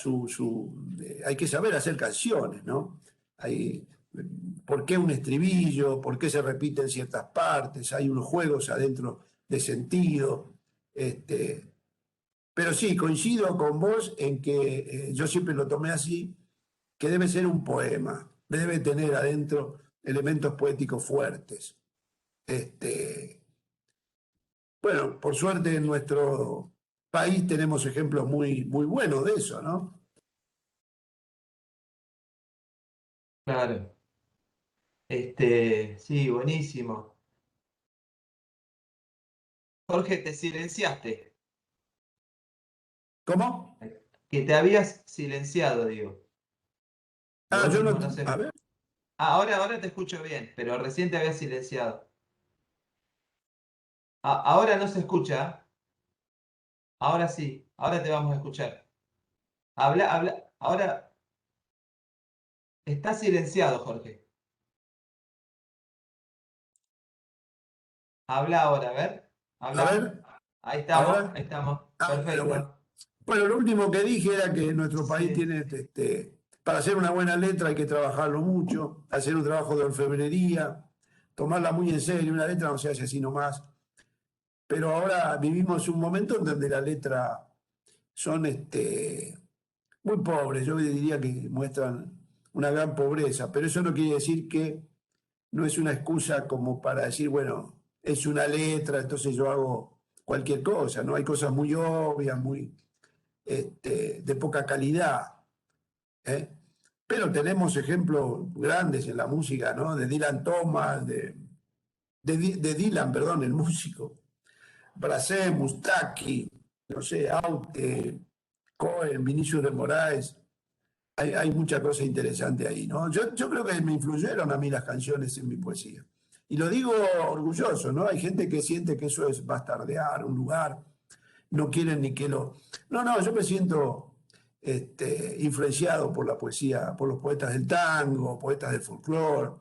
hay que saber hacer canciones, ¿no? Hay, ¿por qué un estribillo? ¿Por qué se repiten ciertas partes? Hay unos juegos adentro de sentido. Este, pero sí, coincido con vos en que yo siempre lo tomé así, que debe ser un poema, debe tener adentro elementos poéticos fuertes. Este, bueno, por suerte en nuestro país tenemos ejemplos muy, muy buenos de eso, ¿no? Claro. Sí, buenísimo. Jorge, te silenciaste. ¿Cómo? Que te habías silenciado, digo. Que Ah, vos yo no, mismo no sé. a ver, Ah, ahora te escucho bien, pero recién te habías silenciado. Ahora no se escucha. Ahora sí, ahora te vamos a escuchar. Habla, ahora está silenciado, Jorge. Habla ahora, a ver. a Habla. ver, Ahí estamos, ahí ahora. estamos. Ah, bueno. Perfecto. Bueno, lo último que dije era que nuestro país Sí, tiene, para hacer una buena letra hay que trabajarlo mucho, hacer un trabajo de orfebrería, tomarla muy en serio, una letra no se hace así nomás. Pero ahora vivimos un momento en donde la letra son muy pobres, yo diría que muestran una gran pobreza, pero eso no quiere decir que no es una excusa como para decir, bueno, es una letra, entonces yo hago cualquier cosa, ¿no? Hay cosas muy obvias, muy de poca calidad, ¿eh? Pero tenemos ejemplos grandes en la música, ¿no? De Dylan Thomas, de Dylan, perdón, el músico, Bracé, Mustaki, no sé, Aute, Cohen, Vinicius de Moraes. Hay mucha cosa interesante ahí, ¿no? Yo creo que me influyeron a mí las canciones en mi poesía. Y lo digo orgulloso, ¿no? Hay gente que siente que eso es bastardear un lugar, no quieren ni que lo... No, no, yo me siento influenciado por la poesía, por los poetas del tango, poetas del folclore.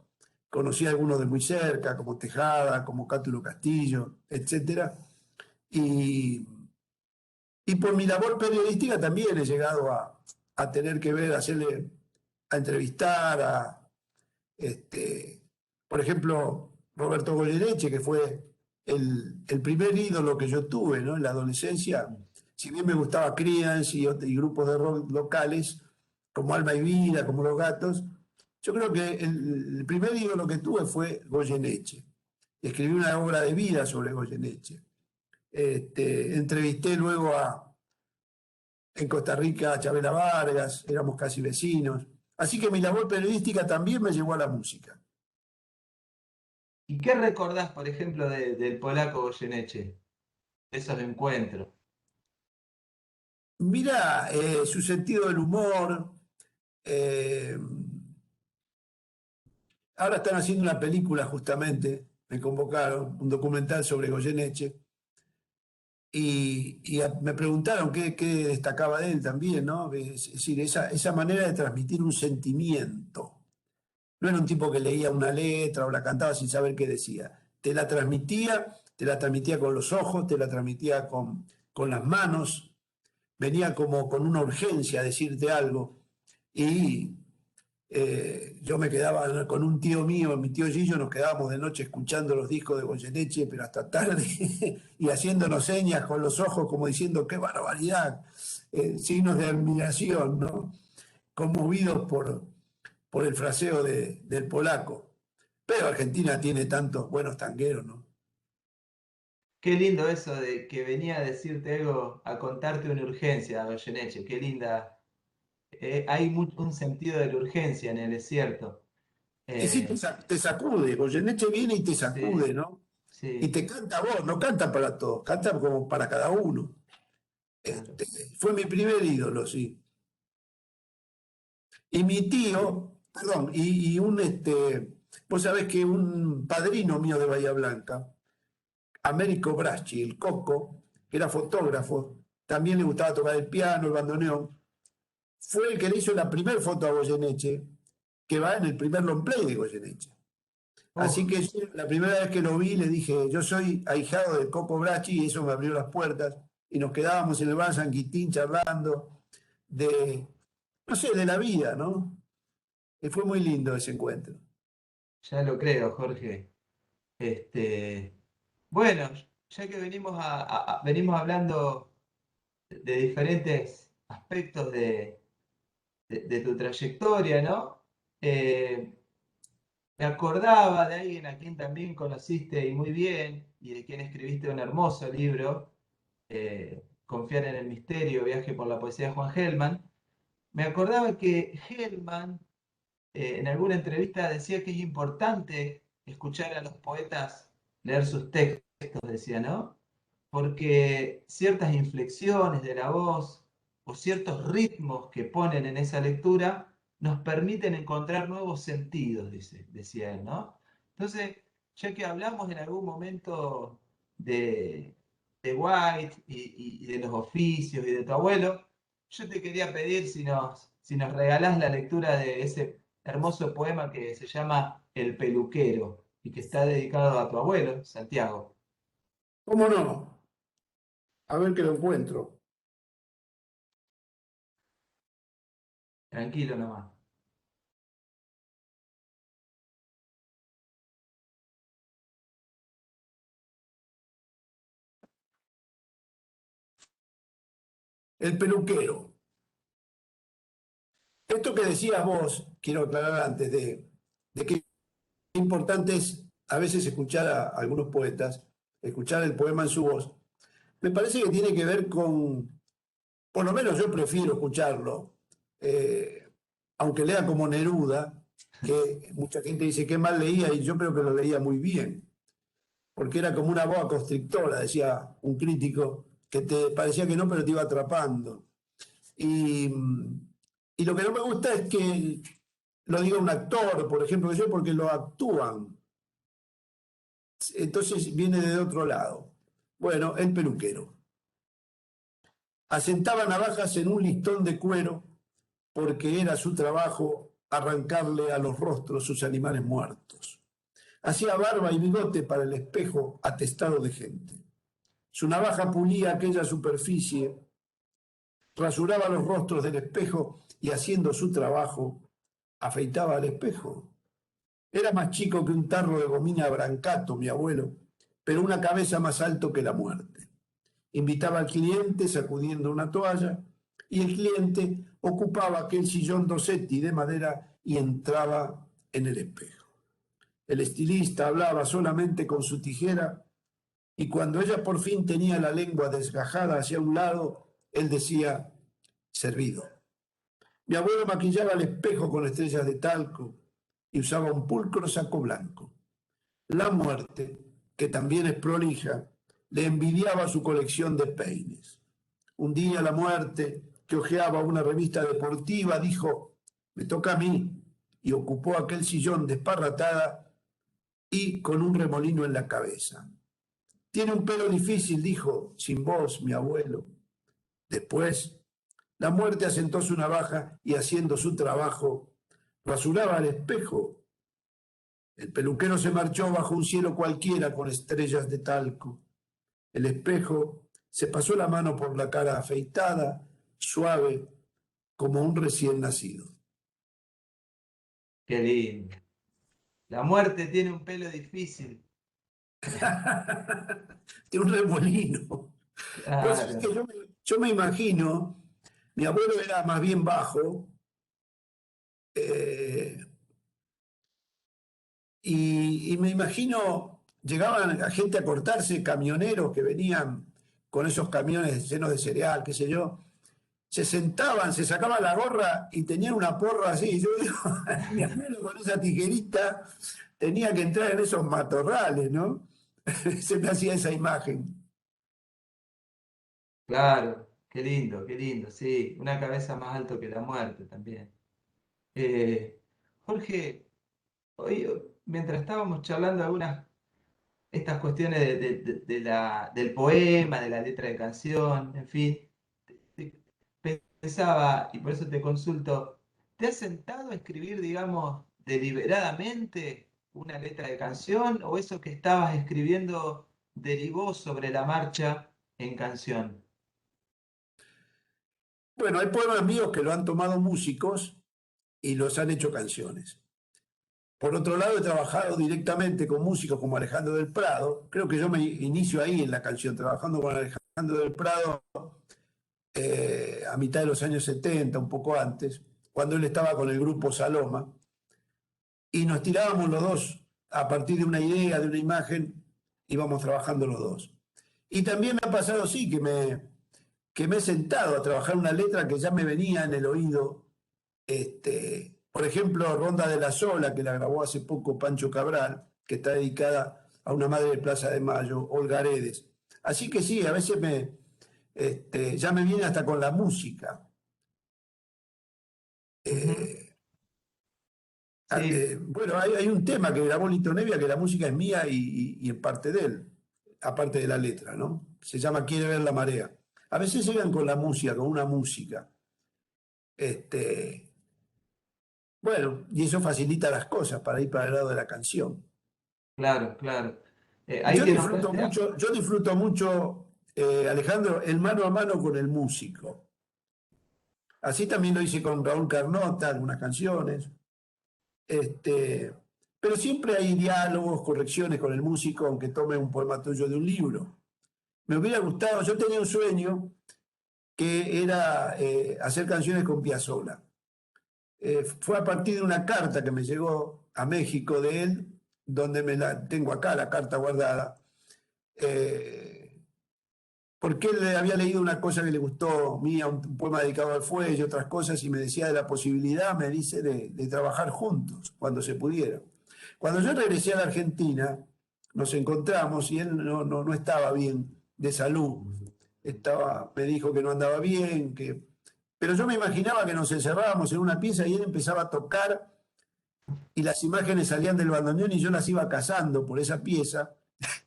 Conocí a algunos de muy cerca, como Tejada, como Cátulo Castillo, etcétera. Y, y por mi labor periodística también he llegado a tener que ver, a entrevistar por ejemplo, Roberto Goyeneche, que fue el primer ídolo que yo tuve, ¿no? En la adolescencia. Si bien me gustaba Creedence y grupos de rock locales, como Alma y Vida, como Los Gatos, yo creo que el primer ídolo que tuve fue Goyeneche. Escribí una obra de vida sobre Goyeneche. Entrevisté luego en Costa Rica a Chabela Vargas, éramos casi vecinos. Así que mi labor periodística también me llevó a la música. ¿Y qué recordás, por ejemplo, del polaco Goyeneche? De esos encuentros. Mira, su sentido del humor. eh, Ahora están haciendo una película justamente, me convocaron, un documental sobre Goyeneche. Y me preguntaron qué destacaba de él también, ¿no? Es decir, esa manera de transmitir un sentimiento. No era un tipo que leía una letra o la cantaba sin saber qué decía. Te la transmitía con los ojos, te la transmitía con las manos, venía como con una urgencia a decirte algo. Y yo me quedaba con un tío mío, mi tío Gillo, nos quedábamos de noche escuchando los discos de Goyeneche, pero hasta tarde, y haciéndonos señas con los ojos como diciendo, qué barbaridad, signos de admiración, ¿no? Conmovidos por el fraseo del polaco. Pero Argentina tiene tantos buenos tangueros, ¿no? Qué lindo eso de que venía a decirte algo, a contarte una urgencia, Goyeneche. Qué linda. Hay un sentido de la urgencia en él, es cierto. Y sí, Eh, te sacude, Goyeneche viene y te sí, sacude, ¿no? Y sí, te canta a vos, no canta para todos, canta como para cada uno. claro. Este, Fue mi primer ídolo, sí. Y mi Sí. tío, perdón, vos sabés que un padrino mío de Bahía Blanca, Américo Braschi, el Coco, que era fotógrafo, también le gustaba tocar el piano, el bandoneón, fue el que le hizo la primera foto a Goyeneche, que va en el primer long play de Goyeneche. Así Uf, que yo, la primera vez que lo vi le dije, yo soy ahijado del Coco Braschi y eso me abrió las puertas y nos quedábamos en el bar San Quintín charlando de, no sé, de la vida, ¿no? Y fue muy lindo ese encuentro. ya lo creo, Jorge. Bueno, ya que venimos hablando de diferentes aspectos de tu trayectoria, ¿no? Eh, Me acordaba de alguien a quien también conociste y muy bien, y de quien escribiste un hermoso libro, Confiar en el misterio, viaje por la poesía de Juan Gelman. Me acordaba que Gelman en alguna entrevista decía que es importante escuchar a los poetas leer sus textos, decía, ¿no? Porque ciertas inflexiones de la voz o ciertos ritmos que ponen en esa lectura nos permiten encontrar nuevos sentidos, decía él, ¿no? Entonces, ya que hablamos en algún momento de, de White y de los oficios y de tu abuelo, yo te quería pedir si nos regalás la lectura de ese hermoso poema que se llama El peluquero y que está dedicado a tu abuelo, Santiago. ¿Cómo no? A ver que lo encuentro. Tranquilo nomás. El peluquero. Esto que decías vos, quiero aclarar antes de que importante es a veces escuchar a algunos poetas, escuchar el poema en su voz. Me parece que tiene que ver por lo menos yo prefiero escucharlo, eh, aunque lea como Neruda, que mucha gente dice que mal leía y yo creo que lo leía muy bien, porque era como una boa constrictora, decía un crítico, que te parecía que no, pero te iba atrapando. Y, y lo que no me gusta es que lo diga un actor, por ejemplo, que yo, porque lo actúan. Entonces viene de otro lado. Bueno, el peluquero. Asentaba navajas en un listón de cuero porque era su trabajo arrancarle a los rostros sus animales muertos. Hacía barba y bigote para el espejo atestado de gente. Su navaja pulía aquella superficie, rasuraba los rostros del espejo y haciendo su trabajo, afeitaba al espejo. Era más chico que un tarro de gomina brancato, mi abuelo, pero una cabeza más alto que la muerte. Invitaba al cliente sacudiendo una toalla y el cliente ocupaba aquel sillón Dossetti de madera y entraba en el espejo. El estilista hablaba solamente con su tijera y cuando ella por fin tenía la lengua desgajada hacia un lado, él decía, servido. Mi abuelo maquillaba el espejo con estrellas de talco y usaba un pulcro saco blanco. La muerte, que también es prolija, le envidiaba su colección de peines. Un día la muerte, que hojeaba una revista deportiva, dijo, me toca a mí, y ocupó aquel sillón desparratada y con un remolino en la cabeza. Tiene un pelo difícil, dijo, sin voz, mi abuelo. Después, la muerte asentó su navaja y haciendo su trabajo, rasuraba al espejo. El peluquero se marchó bajo un cielo cualquiera con estrellas de talco. El espejo se pasó la mano por la cara afeitada, suave, como un recién nacido. Qué lindo. La muerte tiene un pelo difícil. Tiene un remolino. Pues es que Claro, yo me imagino, mi abuelo era más bien bajo, eh, y me imagino, llegaban a gente a cortarse, camioneros que venían con esos camiones llenos de cereal, qué sé yo, se sentaban, se sacaban la gorra y tenían una porra así. Yo digo, mi abuelo con esa tijerita tenía que entrar en esos matorrales, ¿no? Se me hacía esa imagen. claro, qué lindo, sí, una cabeza más alto que la muerte también. Eh, Jorge, hoy, mientras estábamos charlando algunas, estas cuestiones del poema, de la letra de canción, en fin, pensaba, y por eso te consulto, ¿te has sentado a escribir, digamos, deliberadamente una letra de canción o eso que estabas escribiendo derivó sobre la marcha en canción? Bueno, hay poemas míos que lo han tomado músicos y los han hecho canciones. Por otro lado, he trabajado directamente con músicos como Alejandro del Prado. Creo que yo me inicio ahí en la canción, trabajando con Alejandro del Prado a mitad de los años 70, un poco antes, cuando él estaba con el grupo Saloma, y nos tirábamos los dos a partir de una idea, de una imagen, íbamos trabajando los dos. Y también me ha pasado, sí, que me he sentado a trabajar una letra que ya me venía en el oído. Por ejemplo, Ronda de la Sola, que la grabó hace poco Pancho Cabral, que está dedicada a una madre de Plaza de Mayo, Olga Aredes. Así que sí, a veces ya me viene hasta con la música. Ujú. Eh, Sí, bueno, hay un tema que grabó Lito Nevia, que la música es mía y en parte de él, aparte de la letra, ¿no? Se llama Quiere ver la marea. A veces llegan con la música, con una música. Este, bueno, y eso facilita las cosas para ir para el lado de la canción. claro, claro. Ahí que nombraste, Yo disfruto mucho, Alejandro, el mano a mano con el músico. Así también lo hice con Raúl Carnota, algunas canciones. Este, pero siempre hay diálogos, correcciones con el músico, aunque tome un poema tuyo de un libro. Me hubiera gustado, yo tenía un sueño que era hacer canciones con Piazzolla. Fue a partir de una carta que me llegó a México de él, donde me la tengo acá, la carta guardada, eh, porque él había leído una cosa que le gustó mía, un poema dedicado al fuelle y otras cosas, y me decía de la posibilidad, me dice, de trabajar juntos cuando se pudiera. Cuando yo regresé a la Argentina, nos encontramos y él no estaba bien de salud. Me dijo que no andaba bien, pero yo me imaginaba que nos encerrábamos en una pieza y él empezaba a tocar y las imágenes salían del bandoneón y yo las iba cazando por esa pieza,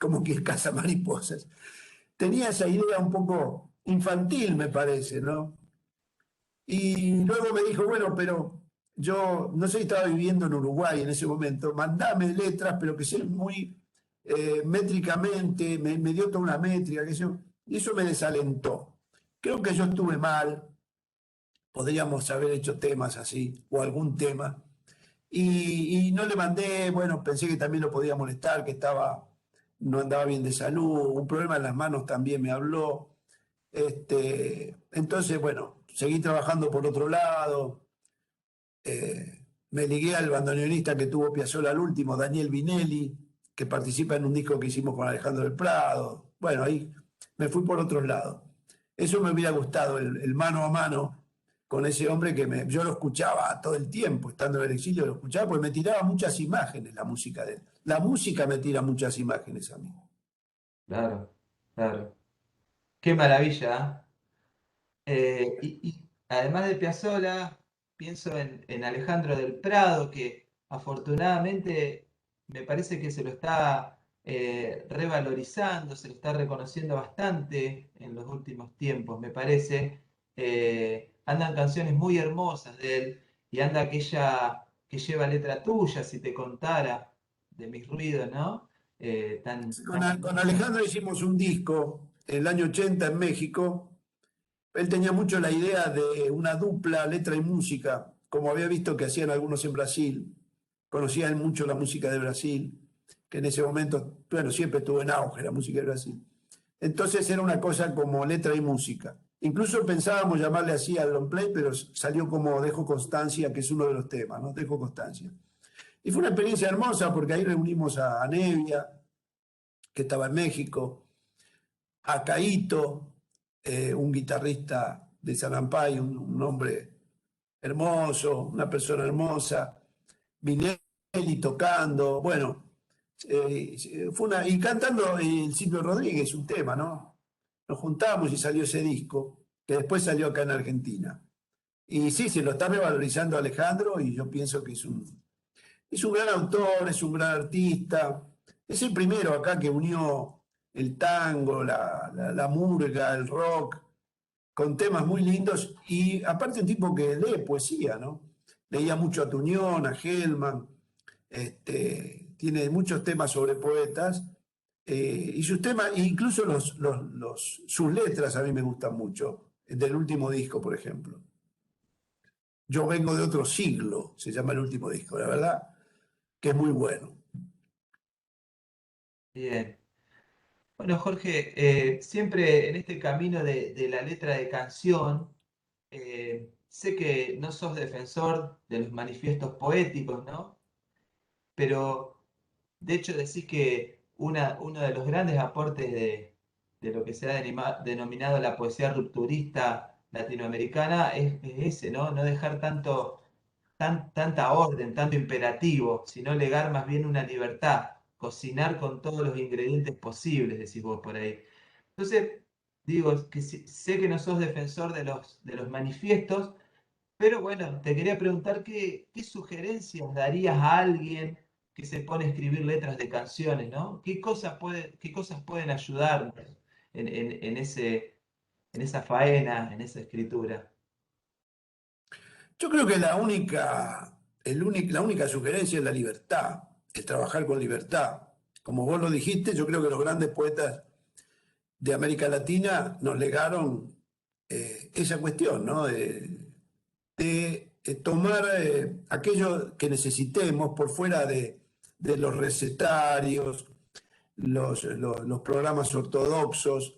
como que caza mariposas. Tenía esa idea un poco infantil, me parece, ¿no? Y luego me dijo, bueno, pero yo no sé si estaba viviendo en Uruguay en ese momento, mandame letras, pero que sean muy métricamente, me dio toda una métrica, y eso me desalentó. Creo que yo estuve mal, podríamos haber hecho temas así, o algún tema, y no le mandé, bueno, pensé que también lo podía molestar, que no andaba bien de salud, un problema en las manos también me habló. Entonces, bueno, seguí trabajando por otro lado. Me ligué al bandoneonista que tuvo Piazzolla al último, Daniel Vinelli, que participa en un disco que hicimos con Alejandro del Prado. Bueno, ahí me fui por otros lados. Eso me hubiera gustado, el mano a mano con ese hombre yo lo escuchaba todo el tiempo, estando en el exilio lo escuchaba, porque me tiraba muchas imágenes la música de él. La música me tira muchas imágenes a mí. Claro, claro. Qué maravilla. Y además de Piazzolla, pienso en Alejandro del Prado, que afortunadamente me parece que se lo está revalorizando, se lo está reconociendo bastante en los últimos tiempos, me parece. Andan canciones muy hermosas de él y anda aquella que lleva letra tuya, si te contara, de mis ruidos, ¿no? Con Alejandro hicimos un disco en el año 80 en México. Él tenía mucho la idea de una dupla, letra y música, como había visto que hacían algunos en Brasil. Conocía él mucho la música de Brasil, que en ese momento, bueno, siempre estuvo en auge la música de Brasil. Entonces era una cosa como letra y música. Incluso pensábamos llamarle así al long play, pero salió como Dejo Constancia, que es uno de los temas, ¿no? Dejo Constancia. Y fue una experiencia hermosa porque ahí reunimos a Nevia, que estaba en México, a Caíto, un guitarrista de Sanampay, un hombre hermoso, una persona hermosa, Vinelli tocando, bueno, y cantando el Silvio Rodríguez, un tema, ¿no? Nos juntamos y salió ese disco, que después salió acá en Argentina. Y sí, se lo está revalorizando Alejandro y yo pienso que es un gran autor, es un gran artista, es el primero acá que unió el tango, la murga, el rock, con temas muy lindos y aparte un tipo que lee poesía, ¿no? Leía mucho a Tuñón, a Hellman, tiene muchos temas sobre poetas y sus temas, incluso sus letras a mí me gustan mucho, del último disco, por ejemplo. Yo vengo de otro siglo, se llama el último disco, la verdad que es muy bueno. Bien. Bueno, Jorge, siempre en este camino de la letra de canción, sé que no sos defensor de los manifiestos poéticos, ¿no? Pero de hecho decís que uno de los grandes aportes de lo que se ha denominado la poesía rupturista latinoamericana es ese, ¿no? No dejar tanta orden, tanto imperativo, sino legar más bien una libertad, cocinar con todos los ingredientes posibles, decís vos por ahí. Entonces, digo, que sé que no sos defensor de los manifiestos, pero bueno, te quería preguntar qué sugerencias darías a alguien que se pone a escribir letras de canciones, ¿no? Qué cosas pueden ayudarnos en esa faena, en esa escritura? Yo creo que la única sugerencia es la libertad, el trabajar con libertad. Como vos lo dijiste, yo creo que los grandes poetas de América Latina nos legaron esa cuestión, ¿no? De tomar aquello que necesitemos por fuera de los recetarios, los programas ortodoxos.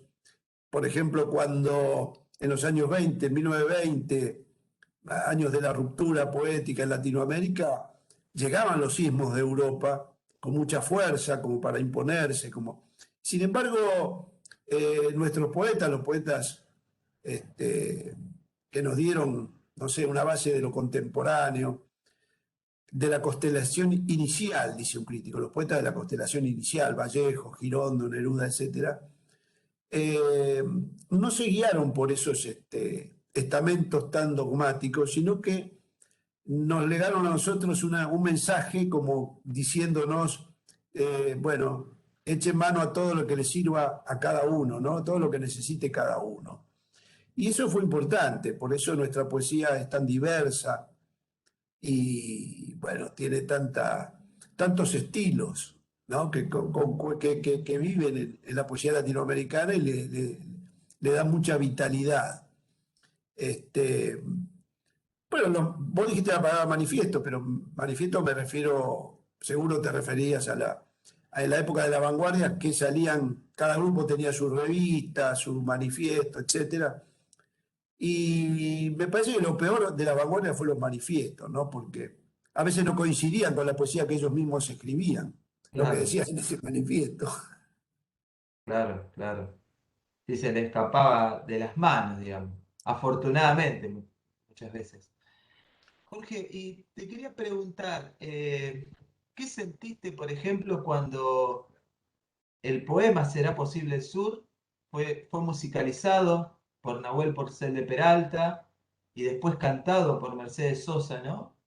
Por ejemplo, cuando en los años 20, en 1920, años de la ruptura poética en Latinoamérica, llegaban los sismos de Europa con mucha fuerza, como para imponerse. Sin embargo, nuestros poetas, los poetas que nos dieron, no sé, una base de lo contemporáneo, de la constelación inicial, dice un crítico, los poetas de la constelación inicial, Vallejo, Girondo, Neruda, etc., no se guiaron por esos estamentos tan dogmáticos, sino que nos legaron a nosotros un mensaje como diciéndonos, bueno, echen mano a todo lo que le sirva a cada uno, ¿no? Todo lo que necesite cada uno. Y eso fue importante, por eso nuestra poesía es tan diversa y, bueno, tiene tantos estilos, ¿no? Que viven en la poesía latinoamericana y le dan mucha vitalidad. Este, bueno, vos dijiste la palabra manifiesto, pero manifiesto me refiero, seguro te referías a la época de la vanguardia, que salían, cada grupo tenía su revista, su manifiesto, etcétera. Y me parece que lo peor de la vanguardia fue los manifiestos, ¿no? Porque a veces no coincidían con la poesía que ellos mismos escribían, lo que Claro, decían en ese manifiesto. claro, claro. Sí, se le escapaba de las manos, digamos. Afortunadamente, muchas veces. Jorge, y te quería preguntar, ¿qué sentiste, por ejemplo, cuando el poema Será posible el sur fue musicalizado por Nahuel Porcel de Peralta y después cantado por Mercedes Sosa, ¿no?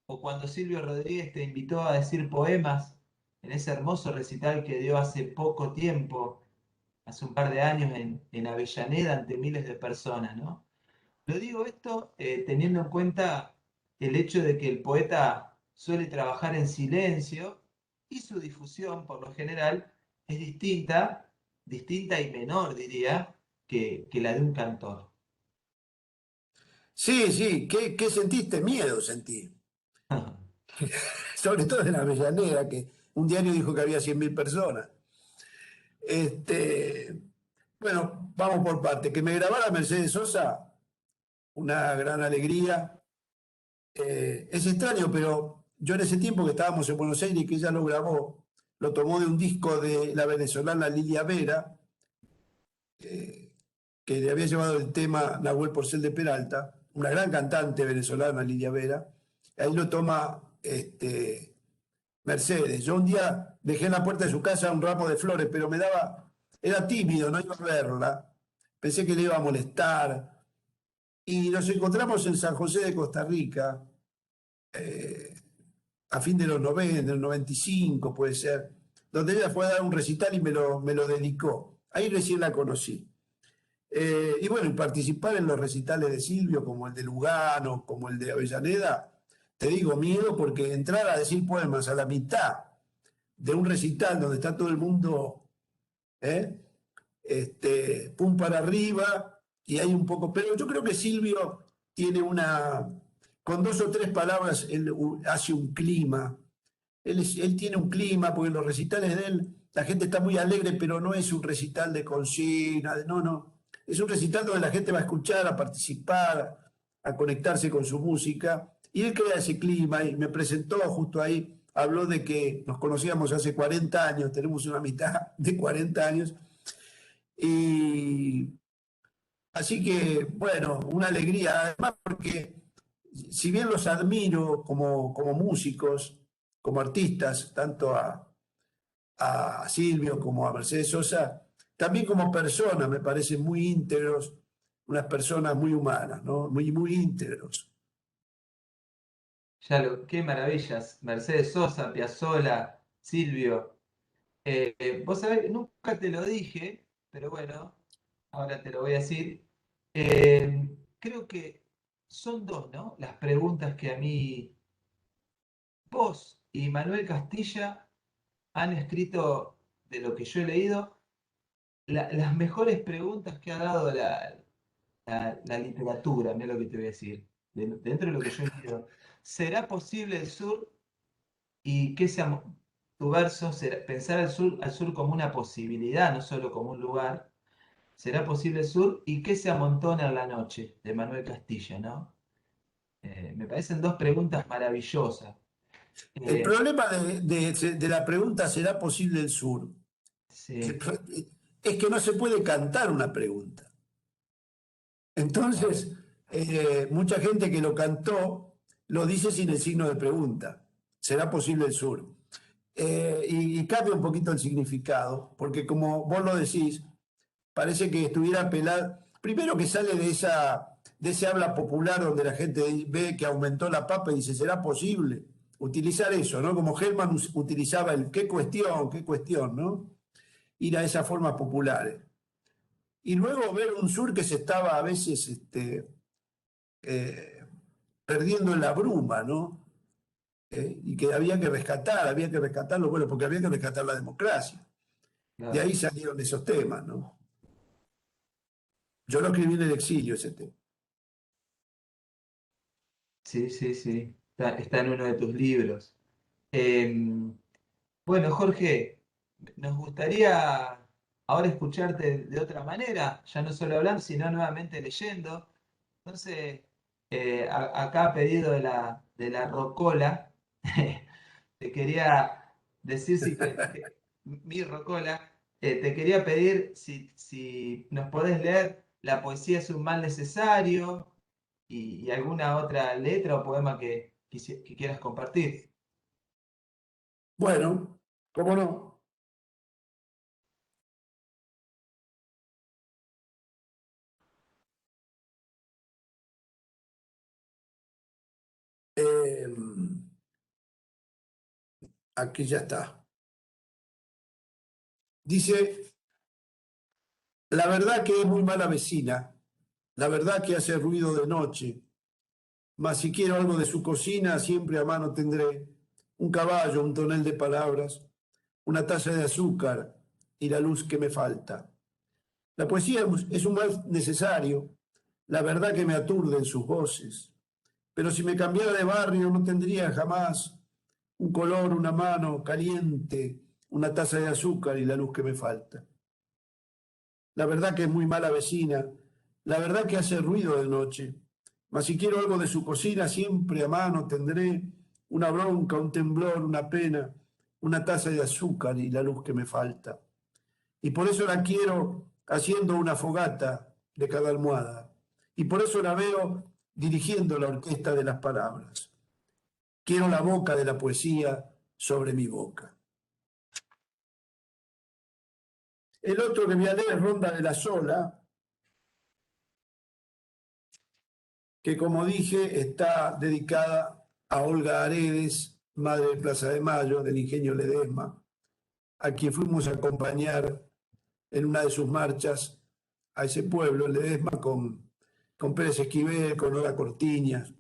O cuando Silvio Rodríguez te invitó a decir poemas en ese hermoso recital que dio hace poco tiempo, hace un par de años en Avellaneda ante miles de personas, ¿no? Lo digo esto teniendo en cuenta el hecho de que el poeta suele trabajar en silencio y su difusión, por lo general, es distinta y menor, diría, que la de un cantor. Sí, sí, ¿qué sentiste? Miedo sentí. Sobre todo en la Avellaneda, que un diario dijo que había 100.000 personas. Este, bueno, vamos por parte. Que me grabara Mercedes Sosa, una gran alegría. Es extraño, pero yo en ese tiempo que estábamos en Buenos Aires y que ella lo grabó, lo tomó de un disco de la venezolana Lilia Vera, eh, que le había llevado el tema Nahuel Porcel de Peralta, una gran cantante venezolana, Lilia Vera. Ahí lo toma Mercedes. Yo un día dejé en la puerta de su casa un ramo de flores, pero era tímido, no iba a verla. Pensé que le iba a molestar. Y nos encontramos en San José de Costa Rica, eh, a fin de los 90, del 95 puede ser, donde ella fue a dar un recital y me lo dedicó. Ahí recién la conocí. Y bueno, y participar en los recitales de Silvio, como el de Lugano, como el de Avellaneda, te digo miedo porque entrar a decir poemas a la mitad de un recital donde está todo el mundo, ¿eh? Pum para arriba, y hay un poco, pero yo creo que Silvio tiene con dos o tres palabras, él hace un clima, él tiene un clima, porque en los recitales de él, la gente está muy alegre, pero no es un recital de consigna, no, no, es un recital donde la gente va a escuchar, a participar, a conectarse con su música, y él crea ese clima, y me presentó justo ahí, habló de que nos conocíamos hace 40 años, tenemos una mitad de 40 años, y así que, bueno, una alegría, además porque si bien los admiro como músicos, como artistas, tanto a Silvio como a Mercedes Sosa, también como personas me parecen muy íntegros, unas personas muy humanas, ¿no? Muy íntegros. Qué maravillas. Mercedes Sosa, Piazzolla, Silvio. Vos sabés, nunca te lo dije, pero bueno, ahora te lo voy a decir. Creo que son dos, ¿no? Las preguntas que a mí, vos y Manuel Castilla han escrito de lo que yo he leído, las mejores preguntas que ha dado la literatura, mira lo que te voy a decir, dentro de lo que yo he leído. ¿Será posible el sur y qué sea tu verso, pensar al sur como una posibilidad, no solo como un lugar? ¿Será posible el sur y qué se amontona en la noche? De Manuel Castilla, ¿no? Me parecen dos preguntas maravillosas. El Eh, problema de la pregunta ¿será posible el sur? sí, Es que no se puede cantar una pregunta. claro. Entonces, mucha gente que lo cantó lo dice sin el signo de pregunta. ¿Será posible el sur? Y cambia un poquito el significado, porque como vos lo decís, parece que estuviera apelado. Primero que sale de ese habla popular donde la gente ve que aumentó la papa y dice, ¿será posible? Utilizar eso, ¿no? Como Hellman utilizaba el qué cuestión, ¿no? Ir a esas formas populares. y luego ver un sur que se estaba a veces perdiendo en la bruma, ¿no? Y que había que rescatarlo, bueno, porque había que rescatar la democracia. De Claro. ahí salieron esos temas, ¿no? Yo lo escribí en el exilio, ese tema. Sí, sí, sí. Está en uno de tus libros. Em, bueno, Jorge, nos gustaría ahora escucharte de otra manera, ya no solo hablar, sino nuevamente leyendo. Entonces, acá a pedido de la Rocola, te quería decir mi Rocola, te quería pedir si nos podés leer La poesía es un mal necesario y alguna otra letra o poema que quieras compartir. Bueno, ¿cómo no? Eh, Aquí ya está. Dice, la verdad que es muy mala vecina, la verdad que hace ruido de noche, mas si quiero algo de su cocina, siempre a mano tendré un caballo, un tonel de palabras, una taza de azúcar y la luz que me falta. La poesía es un mal necesario, la verdad que me aturde en sus voces, pero si me cambiara de barrio no tendría jamás un color, una mano caliente, una taza de azúcar y la luz que me falta. La verdad que es muy mala vecina, la verdad que hace ruido de noche, mas si quiero algo de su cocina siempre a mano tendré una bronca, un temblor, una pena, una taza de azúcar y la luz que me falta. Y por eso la quiero haciendo una fogata de cada almohada. Y por eso la veo dirigiendo la orquesta de las palabras. Quiero la boca de la poesía sobre mi boca. El otro que voy a leer es Ronda de la Sola, que como dije está dedicada a Olga Aredes, madre de Plaza de Mayo, del Ingenio Ledesma, a quien fuimos a acompañar en una de sus marchas a ese pueblo, Ledesma, con Pérez Esquivel, con Olga Cortiñas,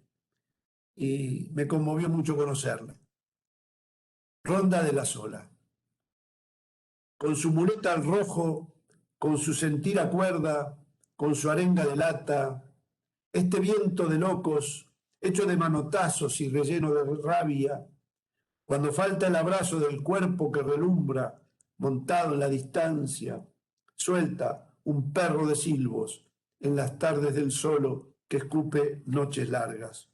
y me conmovió mucho conocerla. Ronda de la Sola. Con su muleta al rojo, con su sentir a cuerda, con su arenga de lata, este viento de locos, hecho de manotazos y relleno de rabia, cuando falta el abrazo del cuerpo que relumbra, montado en la distancia, suelta un perro de silbos en las tardes del solo que escupe noches largas.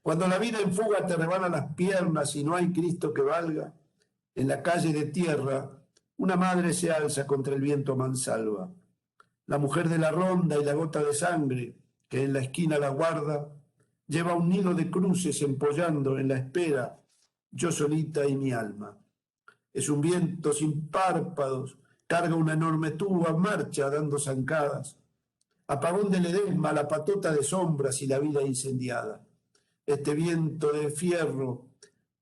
Cuando la vida en fuga te rebana las piernas y no hay Cristo que valga, en la calle de tierra una madre se alza contra el viento mansalva. La mujer de la ronda y la gota de sangre que en la esquina la guarda, lleva un nido de cruces empollando en la espera, yo solita y mi alma. Es un viento sin párpados, carga una enorme tuba, marcha dando zancadas. Apagón de Ledesma, la patota de sombras y la vida incendiada. Este viento de fierro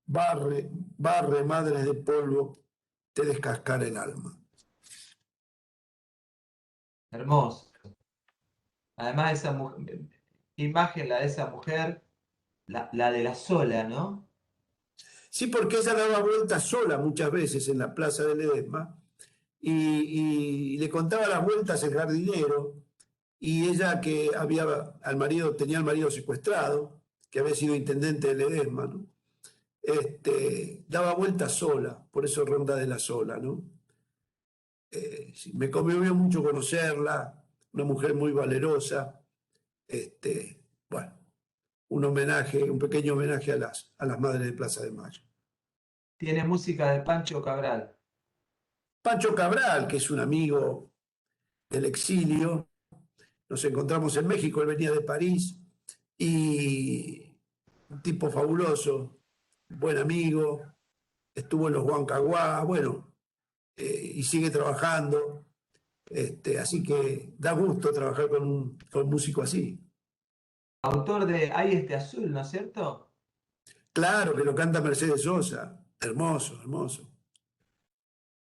barre, barre madres de polvo, te descascara el alma. Hermoso. Además, esa imagen, la de esa mujer, la de la sola, ¿no? Sí, porque ella daba vueltas sola muchas veces en la plaza de Ledesma y le contaba las vueltas el jardinero y ella que tenía al marido secuestrado, que había sido intendente de Ledesma, ¿no? Daba vueltas sola, por eso Ronda de la Sola, ¿no? Sí, me conmovió mucho conocerla, una mujer muy valerosa, bueno, un pequeño homenaje a las madres de Plaza de Mayo. Tiene música de Pancho Cabral. Pancho Cabral, que es un amigo del exilio, nos encontramos en México, él venía de París, y un tipo fabuloso, buen amigo, estuvo en los Huancahuá, bueno, y sigue trabajando, así que da gusto trabajar con un músico así. Autor de Hay este azul, ¿no es cierto? Claro que lo canta Mercedes Sosa, hermoso, hermoso.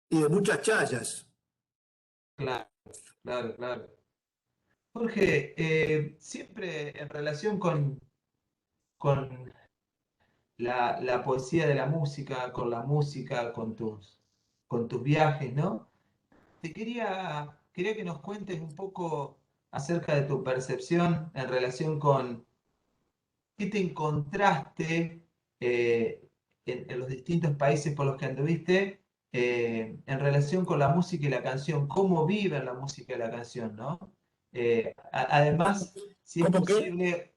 Y de muchas chayas. Claro. claro, claro. Jorge, siempre en relación con la poesía de la música, con la música, con tus viajes, ¿no? Quería que nos cuentes un poco acerca de tu percepción en relación con qué te encontraste en los distintos países por los que anduviste en relación con la música y la canción, cómo viven la música y la canción, ¿no? Además, si es ¿Cómo qué? posible,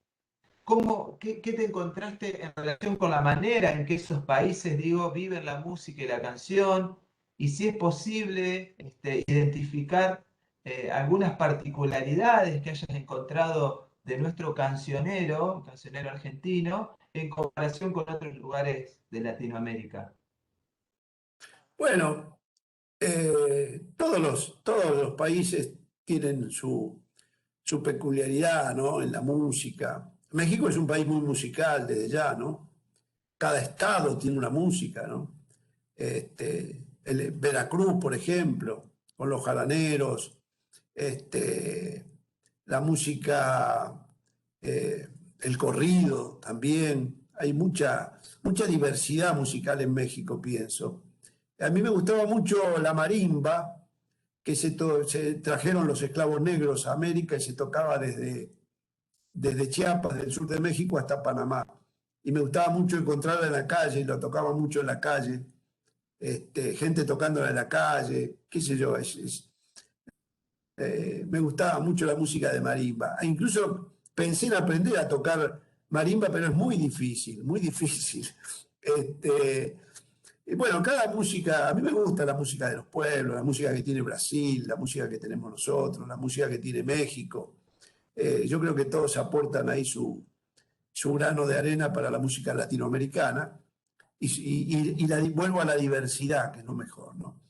qué te encontraste en relación con la manera en que esos países, digo, viven la música y la canción? Y si es posible, identificar algunas particularidades que hayas encontrado de nuestro cancionero argentino, en comparación con otros lugares de Latinoamérica. Bueno, todos los países tienen su peculiaridad, ¿no? En la música. México es un país muy musical desde ya, ¿no? Cada estado tiene una música, ¿no? Veracruz, por ejemplo, con los jaraneros, este, la música, eh, el corrido también. Hay mucha diversidad musical en México, pienso. A mí me gustaba mucho la marimba, que se trajeron los esclavos negros a América y se tocaba desde Chiapas, del sur de México, hasta Panamá. Y me gustaba mucho encontrarla en la calle, y lo tocaba mucho en la calle, gente tocándola en la calle, qué sé yo, me gustaba mucho la música de marimba. E incluso pensé en aprender a tocar marimba, pero es muy difícil, muy difícil. Y bueno, cada música, a mí me gusta la música de los pueblos, la música que tiene Brasil, la música que tenemos nosotros, la música que tiene México. Yo creo que todos aportan ahí su grano de arena para la música latinoamericana vuelvo a la diversidad, que es lo mejor, ¿no?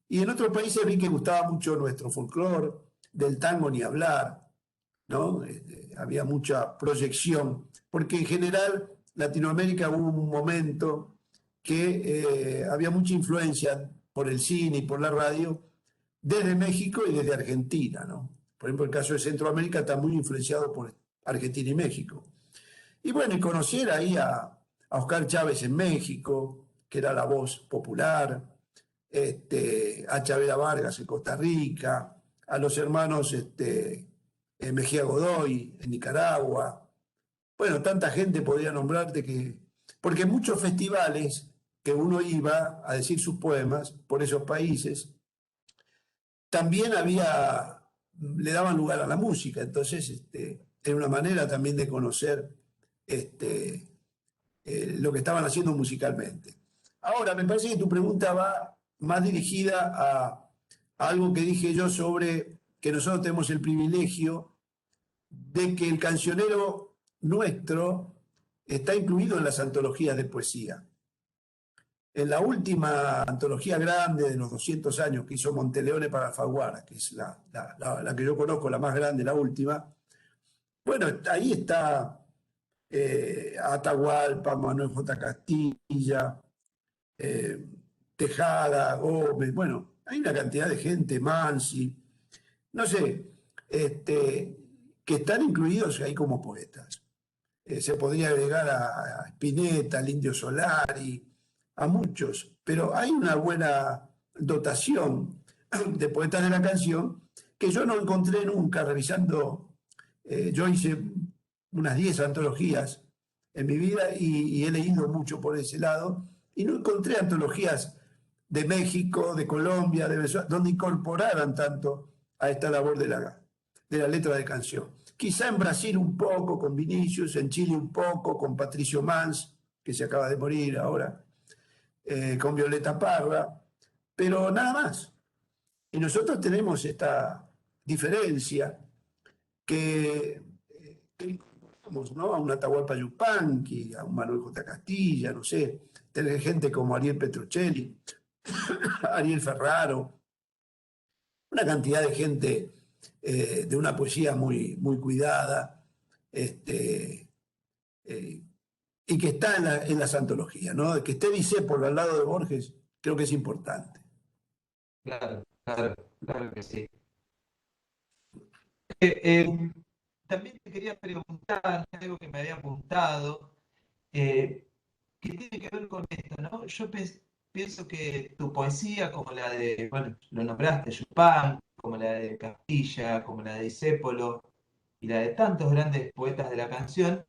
Y en otros países vi que gustaba mucho nuestro folclore, del tango ni hablar, ¿no? Había mucha proyección, porque en general Latinoamérica hubo un momento que había mucha influencia por el cine y por la radio desde México y desde Argentina, ¿no? Por ejemplo, el caso de Centroamérica está muy influenciado por Argentina y México. Y bueno, y conocer ahí a Oscar Chávez en México, que era la voz popular, a Chavela Vargas en Costa Rica, a los hermanos Mejía Godoy en Nicaragua. Bueno, tanta gente podría nombrarte porque en muchos festivales que uno iba a decir sus poemas por esos países, también le daban lugar a la música, entonces era una manera también de conocer este, lo que estaban haciendo musicalmente. Ahora, me parece que tu pregunta va más dirigida a algo que dije yo sobre que nosotros tenemos el privilegio de que el cancionero nuestro está incluido en las antologías de poesía. En la última antología grande de los 200 años que hizo Monteleone para Alfaguara, que es la que yo conozco, la más grande, la última, bueno, ahí está Atahualpa, Manuel J. Castilla, eh, Tejada, Gómez, bueno, hay una cantidad de gente, Mansi, no sé, que están incluidos ahí como poetas. Se podría agregar a Spinetta, al Indio Solari, a muchos, pero hay una buena dotación de poetas de la canción que yo no encontré nunca revisando. Yo hice unas 10 antologías en mi vida y he leído mucho por ese lado y no encontré antologías de México, de Colombia, de Venezuela, donde incorporaran tanto a esta labor de la letra de canción. Quizá en Brasil un poco con Vinicius, en Chile un poco con Patricio Mans, que se acaba de morir ahora, con Violeta Parra, pero nada más. Y nosotros tenemos esta diferencia que incorporamos, ¿no? A un Atahualpa Yupanqui, a un Manuel J. Castilla, no sé, tener gente como Ariel Petruccelli, Ariel Ferraro, una cantidad de gente de una poesía muy, muy cuidada, eh, y que está en las antologías, ¿no? Que esté Discépolo al lado de Borges, creo que es importante. Claro, claro, claro que sí. también te quería preguntar algo que me había apuntado, que tiene que ver con esto, ¿no? Yo pienso que tu poesía, como la de, bueno, lo nombraste, Chopin, como la de Castilla, como la de Discépolo y la de tantos grandes poetas de la canción,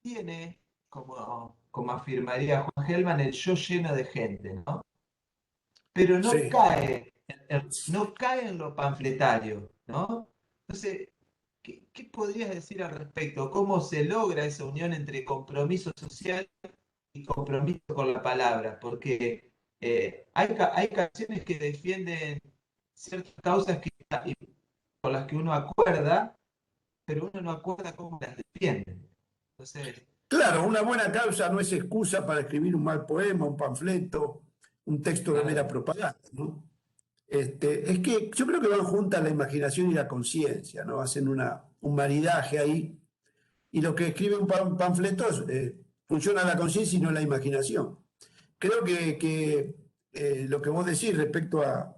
tiene, como afirmaría Juan Gelman, el yo lleno de gente, ¿no? Pero no Sí. cae, no cae en lo panfletario, ¿no? Entonces, ¿qué podrías decir al respecto? ¿Cómo se logra esa unión entre compromiso social y compromiso con la palabra? Porque hay canciones que defienden ciertas causas por las que uno acuerda, pero uno no acuerda cómo las defiende. Entonces, Claro, una buena causa no es excusa para escribir un mal poema, un panfleto, un texto de mera claro, propaganda, ¿no? Es que yo creo que van juntas la imaginación y la conciencia, ¿no? Hacen un maridaje ahí. Y lo que escribe un panfleto funciona la conciencia y no la imaginación. Creo que lo que vos decís respecto a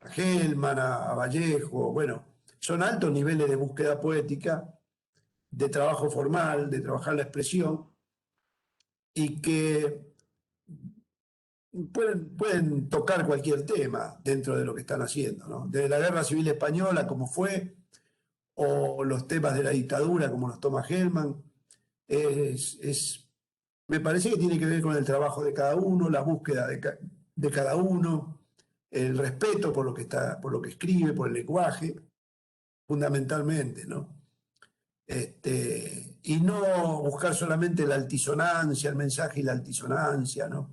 Gelman, a Vallejo, bueno, son altos niveles de búsqueda poética, de trabajo formal, de trabajar la expresión, y que pueden tocar cualquier tema dentro de lo que están haciendo, ¿no? Desde la Guerra Civil Española, como fue, o los temas de la dictadura, como los toma Gelman, me parece que tiene que ver con el trabajo de cada uno, la búsqueda de cada uno, el respeto por lo que está, por lo que escribe, por el lenguaje, fundamentalmente, ¿no? Y no buscar solamente la altisonancia, el mensaje y la altisonancia, ¿no?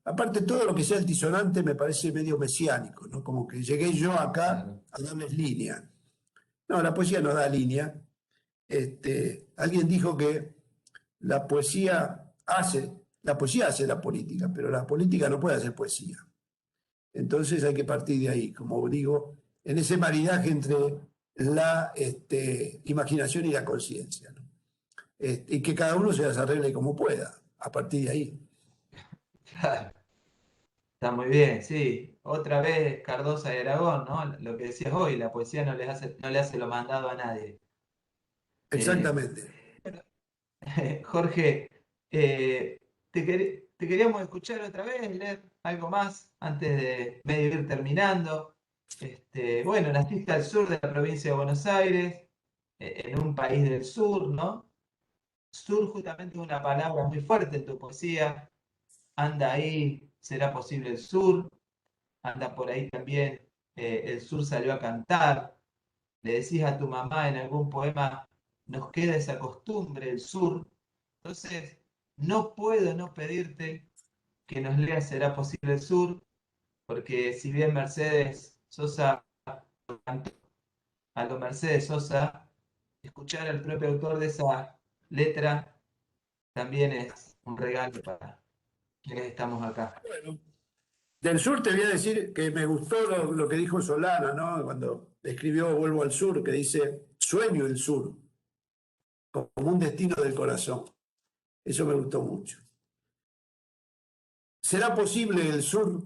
Aparte, todo lo que sea altisonante me parece medio mesiánico, ¿no? Como que llegué yo acá claro, a darles línea. No, la poesía no da línea. Alguien dijo que la poesía hace la política, pero la política no puede hacer poesía. Entonces hay que partir de ahí, como digo, en ese maridaje entre la imaginación y la conciencia, ¿no? Y que cada uno se las arregle como pueda, a partir de ahí. claro. Está muy bien, sí. Otra vez Cardosa y Aragón, ¿no? Lo que decías hoy, la poesía no le hace lo mandado a nadie. Eh, Exactamente. Jorge, te queríamos escuchar otra vez, leer algo más antes de medio ir terminando. Bueno, naciste al sur de la provincia de Buenos Aires, en un país del sur, ¿no? Sur justamente es una palabra muy fuerte en tu poesía. Anda ahí, será posible el sur. Anda por ahí también, el sur salió a cantar. Le decís a tu mamá en algún poema, nos queda esa costumbre, el sur. Entonces, no puedo no pedirte que nos leas Será posible el sur, porque si bien Mercedes Sosa cantó a lo Mercedes Sosa, escuchar al propio autor de esa letra también es un regalo para quienes estamos acá. Bueno, del sur te voy a decir que me gustó lo que dijo Solana, ¿no? Cuando escribió Vuelvo al sur, que dice, sueño el sur, como un destino del corazón. Eso me gustó mucho. ¿Será posible el sur?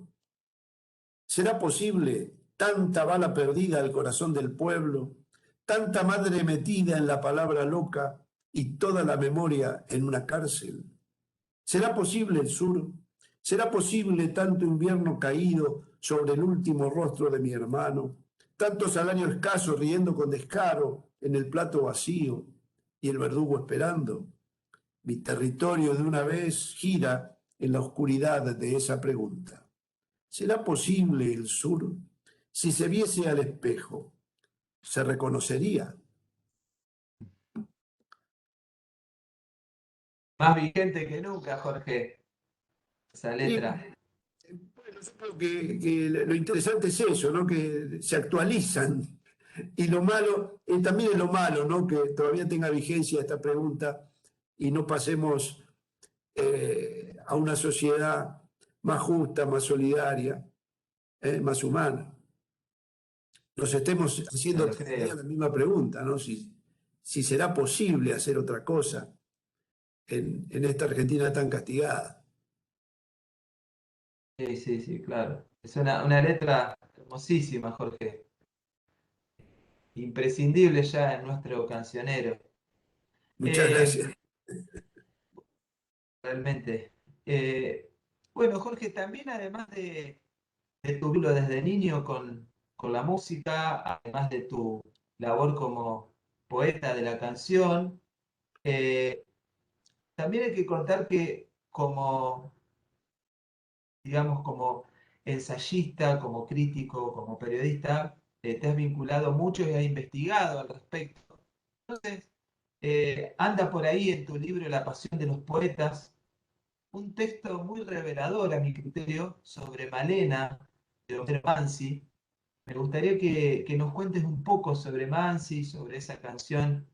¿Será posible tanta bala perdida al corazón del pueblo, tanta madre metida en la palabra loca y toda la memoria en una cárcel? ¿Será posible el sur? ¿Será posible tanto invierno caído sobre el último rostro de mi hermano, tanto salario escaso riendo con descaro en el plato vacío y el verdugo esperando? Mi territorio de una vez gira en la oscuridad de esa pregunta. ¿Será posible el sur? Si se viese al espejo, ¿se reconocería? Más vigente que nunca, Jorge, esa Y letra. bueno, yo creo que lo interesante es eso, ¿no? Que se actualizan. Y lo malo, también es lo malo, ¿no? Que todavía tenga vigencia esta pregunta y no pasemos a una sociedad más justa, más solidaria, más humana. Nos estemos No haciendo lo todavía creo. la misma pregunta, ¿no? Si será posible hacer otra cosa en esta Argentina tan castigada. Sí, sí, sí, claro. Es una letra hermosísima, Jorge. imprescindible ya en nuestro cancionero. Muchas gracias. Realmente. Bueno, Jorge, también además de tu vínculo desde niño con la música, además de tu labor como poeta de la canción, eh, también hay que contar que como, digamos, como ensayista, como crítico, como periodista, te has vinculado mucho y has investigado al respecto. Entonces, anda por ahí en tu libro La pasión de los poetas, un texto muy revelador a mi criterio sobre Malena, de Homero Mansi. Me gustaría que nos cuentes un poco sobre Mansi, sobre esa canción.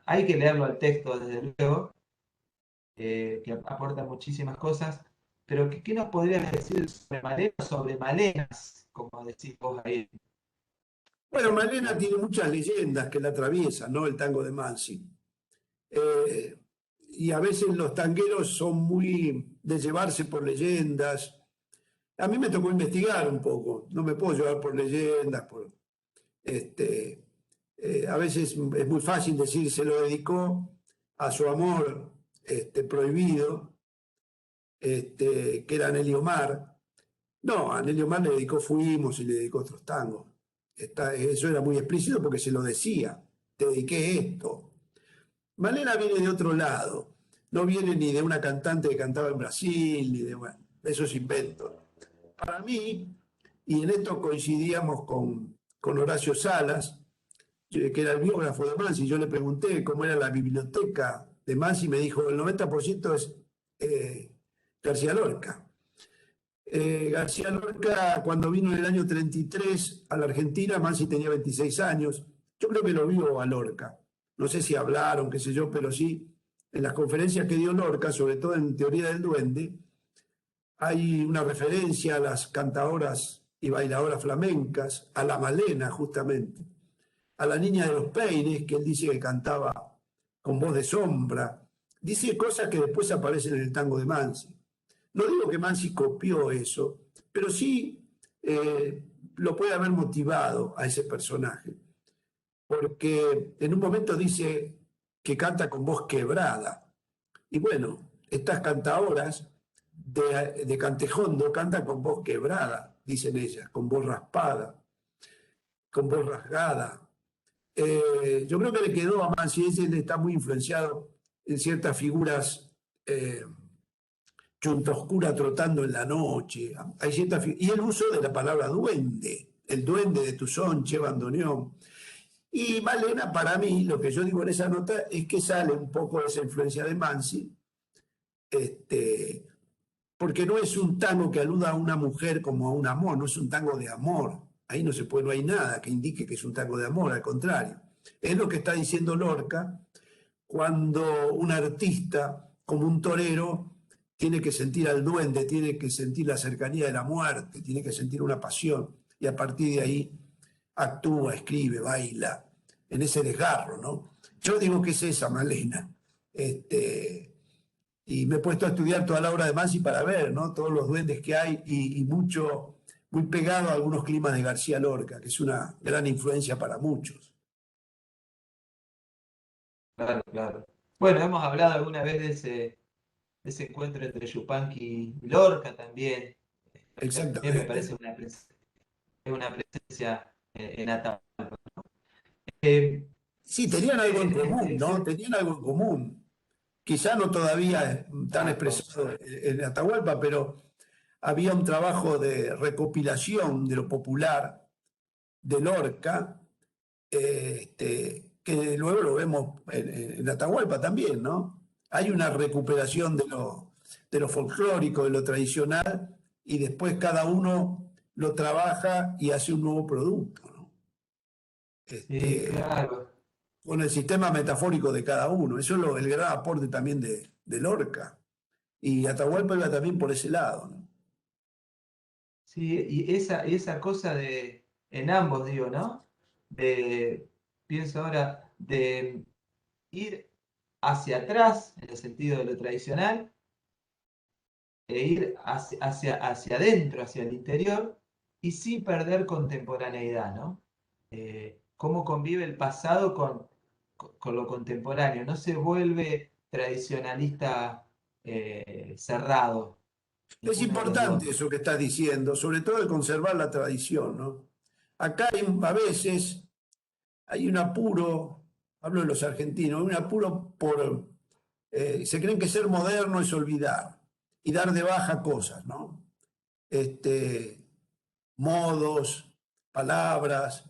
Hay que leerlo al texto, desde luego, que aporta muchísimas cosas, pero ¿qué nos podrías decir sobre Malena, sobre Malenas, como decís vos ahí? Bueno, Malena tiene muchas leyendas que la atraviesan, ¿no? El tango de Mansi. Eh, y a veces los tangueros son muy de llevarse por leyendas. A mí me tocó investigar un poco, no me puedo llevar por leyendas, este, a veces es muy fácil decir se lo dedicó a su amor prohibido, que era Nelly Omar. No, a Nelly Omar le dedicó Fuimos y le dedicó otros tangos. Eso era muy explícito porque se lo decía, te dediqué esto. Malena viene de otro lado, no viene ni de una cantante que cantaba en Brasil, ni de, bueno, esos inventos. Para mí, y en esto coincidíamos con Horacio Salas, que era el biógrafo de Mansi, yo le pregunté cómo era la biblioteca de Mansi y me dijo el 90% es García Lorca. García Lorca, cuando vino en el año 33 a la Argentina, Mansi tenía 26 años. Yo creo que lo vio a Lorca. No sé si hablaron, qué sé yo, pero sí, en las conferencias que dio Lorca, sobre todo en Teoría del Duende, hay una referencia a las cantadoras y bailadoras flamencas, a la Malena, justamente, a la niña de los peines, que él dice que cantaba con voz de sombra. Dice cosas que después aparecen en el tango de Mansi. No digo que Mansi copió eso, pero sí lo puede haber motivado a ese personaje, porque en un momento dice que canta con voz quebrada. Y bueno, estas cantadoras de Cantejondo cantan con voz quebrada, dicen ellas, con voz raspada, con voz rasgada. Yo creo que le quedó a Mansi, él está muy influenciado en ciertas figuras. Chunta Oscura trotando en la noche. Y el uso de la palabra duende, el duende de Tuzón, Che Bandoneón. Y Malena, para mí, lo que yo digo en esa nota es que sale un poco de esa influencia de Mansi, porque no es un tango que aluda a una mujer como a un amor, no es un tango de amor. Ahí no se puede, no hay nada que indique que es un tango de amor, al contrario. Es lo que está diciendo Lorca cuando un artista, como un torero, tiene que sentir al duende, tiene que sentir la cercanía de la muerte, tiene que sentir una pasión, y a partir de ahí actúa, escribe, baila, en ese desgarro, ¿no? Yo digo que es esa Malena. Y me he puesto a estudiar toda la obra de Mansi para ver, ¿no? Todos los duendes que hay y mucho, muy pegado a algunos climas de García Lorca, que es una gran influencia para muchos. Claro, claro. Bueno, hemos hablado alguna vez de ese encuentro entre Yupanqui y Lorca también. También me Exactamente. parece una presencia en Atahualpa. Eh, Sí, tenían algo en común, ¿no? ese- Tenían algo en común. Quizá no todavía tan Exacto. expresado en Atahualpa, pero había un trabajo de recopilación de lo popular de Lorca, que luego lo vemos en Atahualpa también, ¿no? Hay una recuperación de lo folclórico, de lo tradicional, y después cada uno lo trabaja y hace un nuevo producto, ¿no? Sí, Este, claro. con el sistema metafórico de cada uno. Eso es el gran aporte también de Lorca. Y Atahualpa iba también por ese lado, ¿no? Sí, y esa cosa en ambos digo, ¿no? Pienso ahora, de ir hacia atrás, en el sentido de lo tradicional, e ir hacia adentro, hacia el interior, y sin perder contemporaneidad, ¿no? cómo convive el pasado con lo contemporáneo. No se vuelve tradicionalista cerrado, Es ninguno de los dos. importante eso que estás diciendo, sobre todo de conservar la tradición, ¿no? Acá a veces hay un apuro, hablo de los argentinos, hay un apuro por, se creen que ser moderno es olvidar y dar de baja cosas, ¿no? Este, modos, palabras.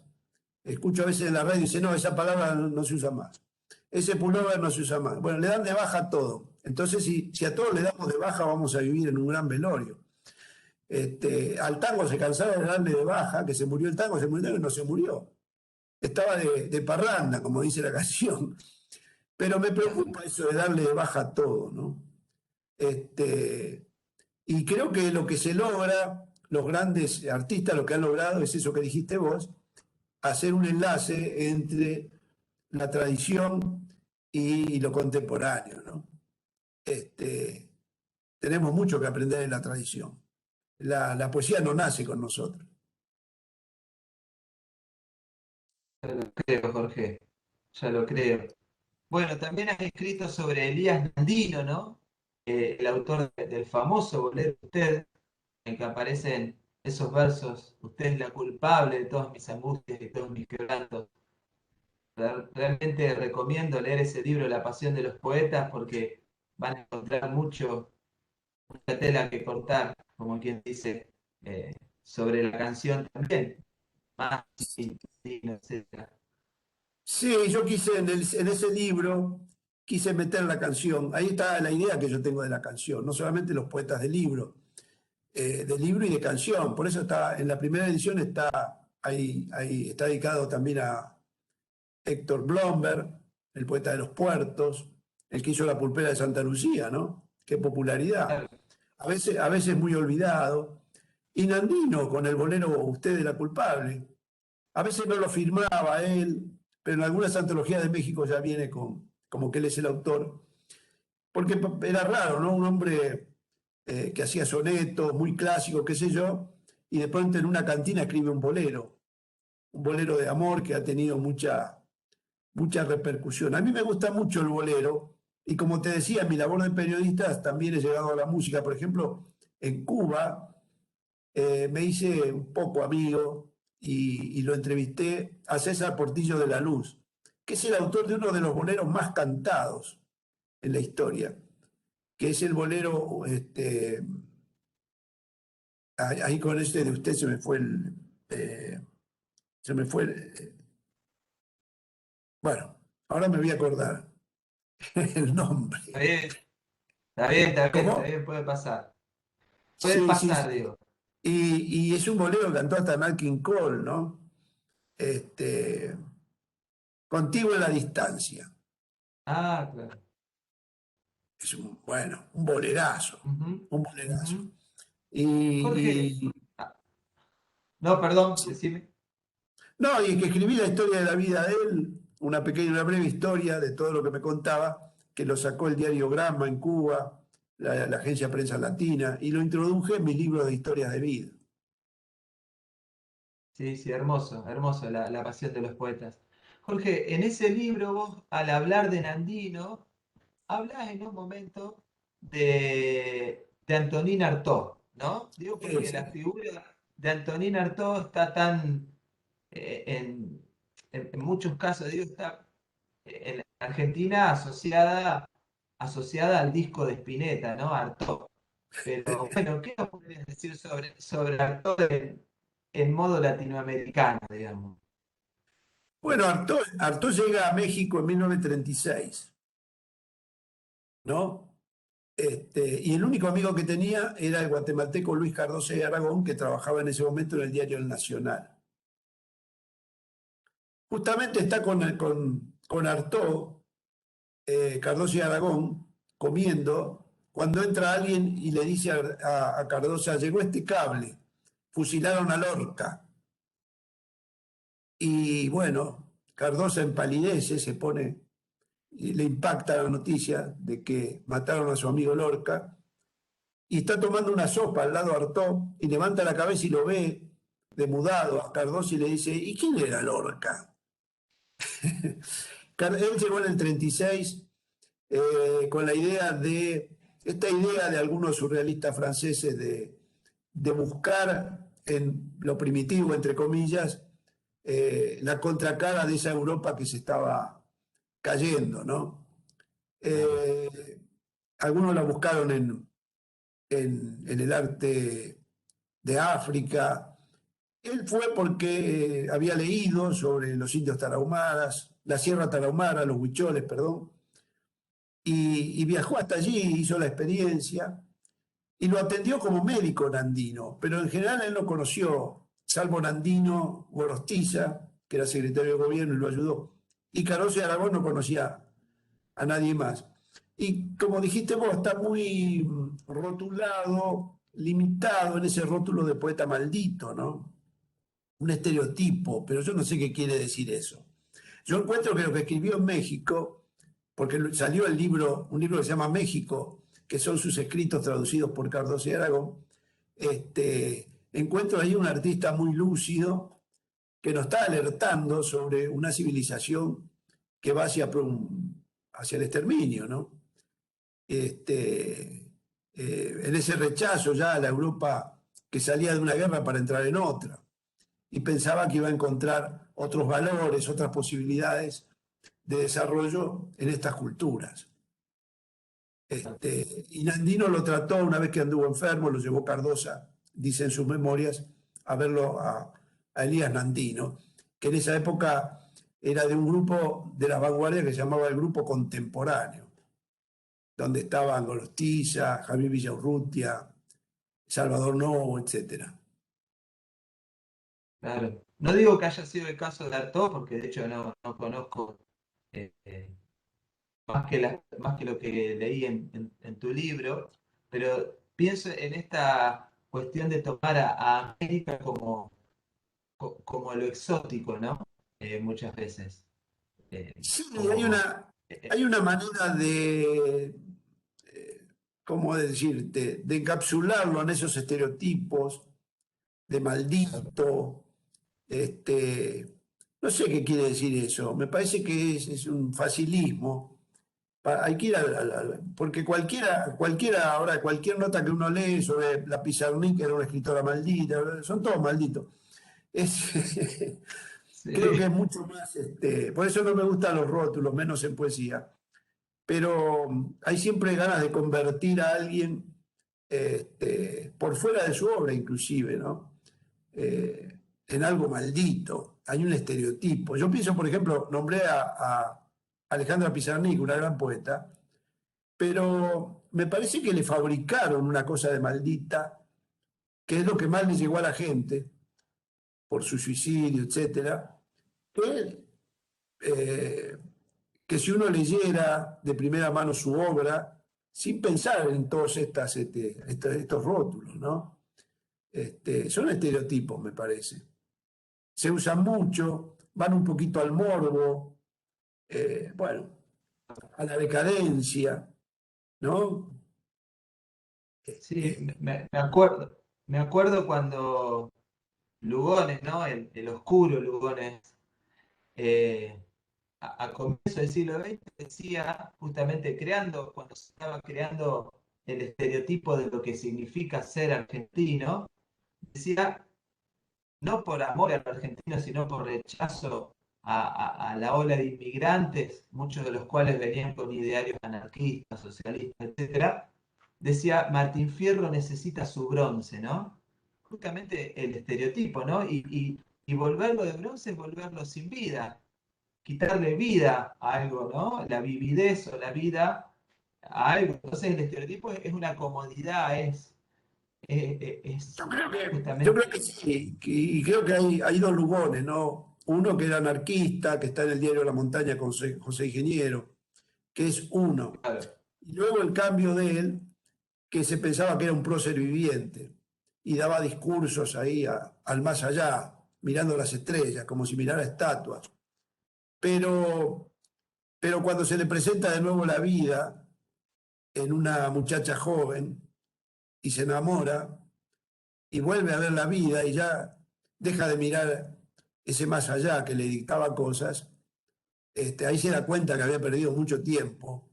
Escucho a veces en la radio y dice, no, esa palabra no se usa más. Ese pullover no se usa más. Bueno, le dan de baja todo. Entonces, si a todos le damos de baja, vamos a vivir en un gran velorio. Al tango se cansaba de darle de baja, que se murió el tango, y no se murió. Estaba de parranda, como dice la canción. Pero me preocupa eso de darle de baja a todo, ¿no? Y creo que lo que se logra, los grandes artistas lo que han logrado es eso que dijiste vos, hacer un enlace entre la tradición y lo contemporáneo, ¿no? Tenemos mucho que aprender de la tradición. La poesía no nace con nosotros. Ya lo creo, Jorge, ya lo creo. Bueno, también has escrito sobre Elías Nandino, ¿no? El autor del famoso bolero Usted, en que aparecen esos versos: usted es la culpable de todas mis angustias y todos mis quebrantos. Realmente recomiendo leer ese libro, La Pasión de los Poetas, porque van a encontrar mucha tela que cortar, como quien dice, sobre la canción también, más, etcétera. Sí, yo quise en ese libro, quise meter la canción. Ahí está la idea que yo tengo de la canción, no solamente los poetas de libro y de canción. Por eso está, en la primera edición está, ahí está dedicado también a Héctor Blomberg, el poeta de los puertos, el que hizo la pulpera de Santa Lucía, ¿no? Qué popularidad. Claro, A veces muy olvidado. Y Nandino con el bolero Usted es la culpable. A veces no lo firmaba él, pero en algunas antologías de México ya viene como que él es el autor. Porque era raro, ¿no? Un hombre que hacía sonetos muy clásicos, qué sé yo, y de pronto en una cantina escribe un bolero de amor que ha tenido mucha repercusión. A mí me gusta mucho el bolero, y como te decía, en mi labor de periodista también he llegado a la música. Por ejemplo, en Cuba me hice un poco amigo y lo entrevisté a César Portillo de la Luz, que es el autor de uno de los boleros más cantados en la historia, que es el bolero, ahí con este de usted eh, se me fue bueno, ahora me voy a acordar el nombre. está bien, está bien, está bien, está ¿Cómo? bien, puede pasar. Puede Sí, sí, pasar, sí. digo. Y es un bolero que cantó hasta Nat King Cole, ¿no? Este, Contigo en la distancia. Ah, claro. Es bueno, un bolerazo, Ujú, un bolerazo. ujú. Jorge, Y, ah, no, perdón, decime. no, y que escribí la historia de la vida de él, una breve historia de todo lo que me contaba, que lo sacó el diario Gramma en Cuba, la agencia Prensa Latina, y lo introduje en mi libro de historias de vida. Sí, sí, hermoso, hermoso, la pasión de los poetas. Jorge, en ese libro vos, al hablar de Nandino, hablas en un momento de Antonín Artaud, ¿no? Digo porque la Ese. figura de Antonín Artaud está tan, en muchos casos, digo, está en Argentina asociada al disco de Spinetta, ¿no? Artaud. Pero bueno, ¿qué nos podrías decir sobre Artaud en modo latinoamericano, digamos? Bueno, Artaud llega a México en 1936, ¿no? Y el único amigo que tenía era el guatemalteco Luis Cardoso de Aragón, que trabajaba en ese momento en el diario El Nacional. Justamente está con Artaud, Cardoso y Aragón, comiendo, cuando entra alguien y le dice a Cardoso: llegó este cable, fusilaron a Lorca. Y bueno, Cardoso empalidece, se pone, y le impacta la noticia de que mataron a su amigo Lorca, y está tomando una sopa al lado de Artaud, y levanta la cabeza y lo ve mudado a Cardoso y le dice, ¿y quién era Lorca? Él llegó en el 36 con esta idea de algunos surrealistas franceses de buscar en lo primitivo, entre comillas, la contracara de esa Europa que se estaba cayendo, ¿no? Algunos la buscaron en el arte de África. Él fue porque había leído sobre los indios tarahumaras, la Sierra Tarahumara, los huicholes, perdón, y viajó hasta allí, hizo la experiencia y lo atendió como médico Nandino, pero en general él no conoció, salvo Nandino Gorostiza, que era secretario de gobierno y lo ayudó, y Carossi de Aragón no conocía a nadie más. Y como dijiste vos, está muy rotulado, limitado en ese rótulo de poeta maldito, ¿no? Un estereotipo, pero yo no sé qué quiere decir eso. Yo encuentro que lo que escribió en México, porque salió un libro que se llama México, que son sus escritos traducidos por Cardoso y Aragón, encuentro ahí un artista muy lúcido que nos está alertando sobre una civilización que va hacia el exterminio, ¿no? En ese rechazo ya a la Europa que salía de una guerra para entrar en otra, y pensaba que iba a encontrar otros valores, otras posibilidades de desarrollo en estas culturas. Y Nandino lo trató una vez que anduvo enfermo, lo llevó Cardosa, dice en sus memorias, a verlo a Elías Nandino, que en esa época era de un grupo de la vanguardia que se llamaba el Grupo Contemporáneo, donde estaban Gorostiza, Javier Villaurrutia, Salvador Novo, etc. Claro. No digo que haya sido el caso de Artaud, porque de hecho no conozco eh, eh, más que lo que leí en tu libro, pero pienso en esta cuestión de tomar a América como lo exótico, ¿no? Muchas veces. Sí, Como, hay una manera ¿cómo decirte?, de encapsularlo en esos estereotipos de maldito, no sé qué quiere decir eso, me parece que es un facilismo. Hay que ir porque cualquiera, ahora cualquier nota que uno lee sobre la Pizarnik, que era una escritora maldita, son todos malditos. Es, creo que es sí, mucho más, por eso no me gustan los rótulos, menos en poesía. Pero hay siempre ganas de convertir a alguien por fuera de su obra, inclusive, ¿no? En algo maldito. Hay un estereotipo. Yo pienso, por ejemplo, nombré a Alejandra Pizarnik, una gran poeta, pero me parece que le fabricaron una cosa de maldita, que es lo que más le llegó a la gente, por su suicidio, etcétera, que, eh, que si uno leyera de primera mano su obra, sin pensar en todos estos rótulos, ¿no? Son estereotipos, me parece. Se usan mucho, van un poquito al morbo, bueno, a la decadencia, ¿no? sí, me acuerdo cuando Lugones, ¿no? El oscuro Lugones, eh, a comienzo del siglo XX decía, justamente cuando se estaba creando el estereotipo de lo que significa ser argentino, decía, no por amor al argentino, sino por rechazo a la ola de inmigrantes, muchos de los cuales venían con idearios anarquistas, socialistas, etcétera, decía, Martín Fierro necesita su bronce, ¿no? Justamente el estereotipo, ¿no? Y volverlo de bronce es volverlo sin vida, quitarle vida a algo, ¿no? La vividez o la vida a algo. Entonces el estereotipo es una comodidad, es Yo justamente... creo que sí, y creo que hay dos Lugones, ¿no? Uno que era anarquista, que está en el diario La Montaña con José Ingeniero, que es uno. Claro, Y luego el cambio de él, que se pensaba que era un prócer viviente y daba discursos ahí al más allá, mirando las estrellas, como si mirara estatuas. Pero, pero cuando se le presenta de nuevo la vida en una muchacha joven y se enamora y vuelve a ver la vida y ya deja de mirar ese más allá que le dictaba cosas, ahí se da cuenta que había perdido mucho tiempo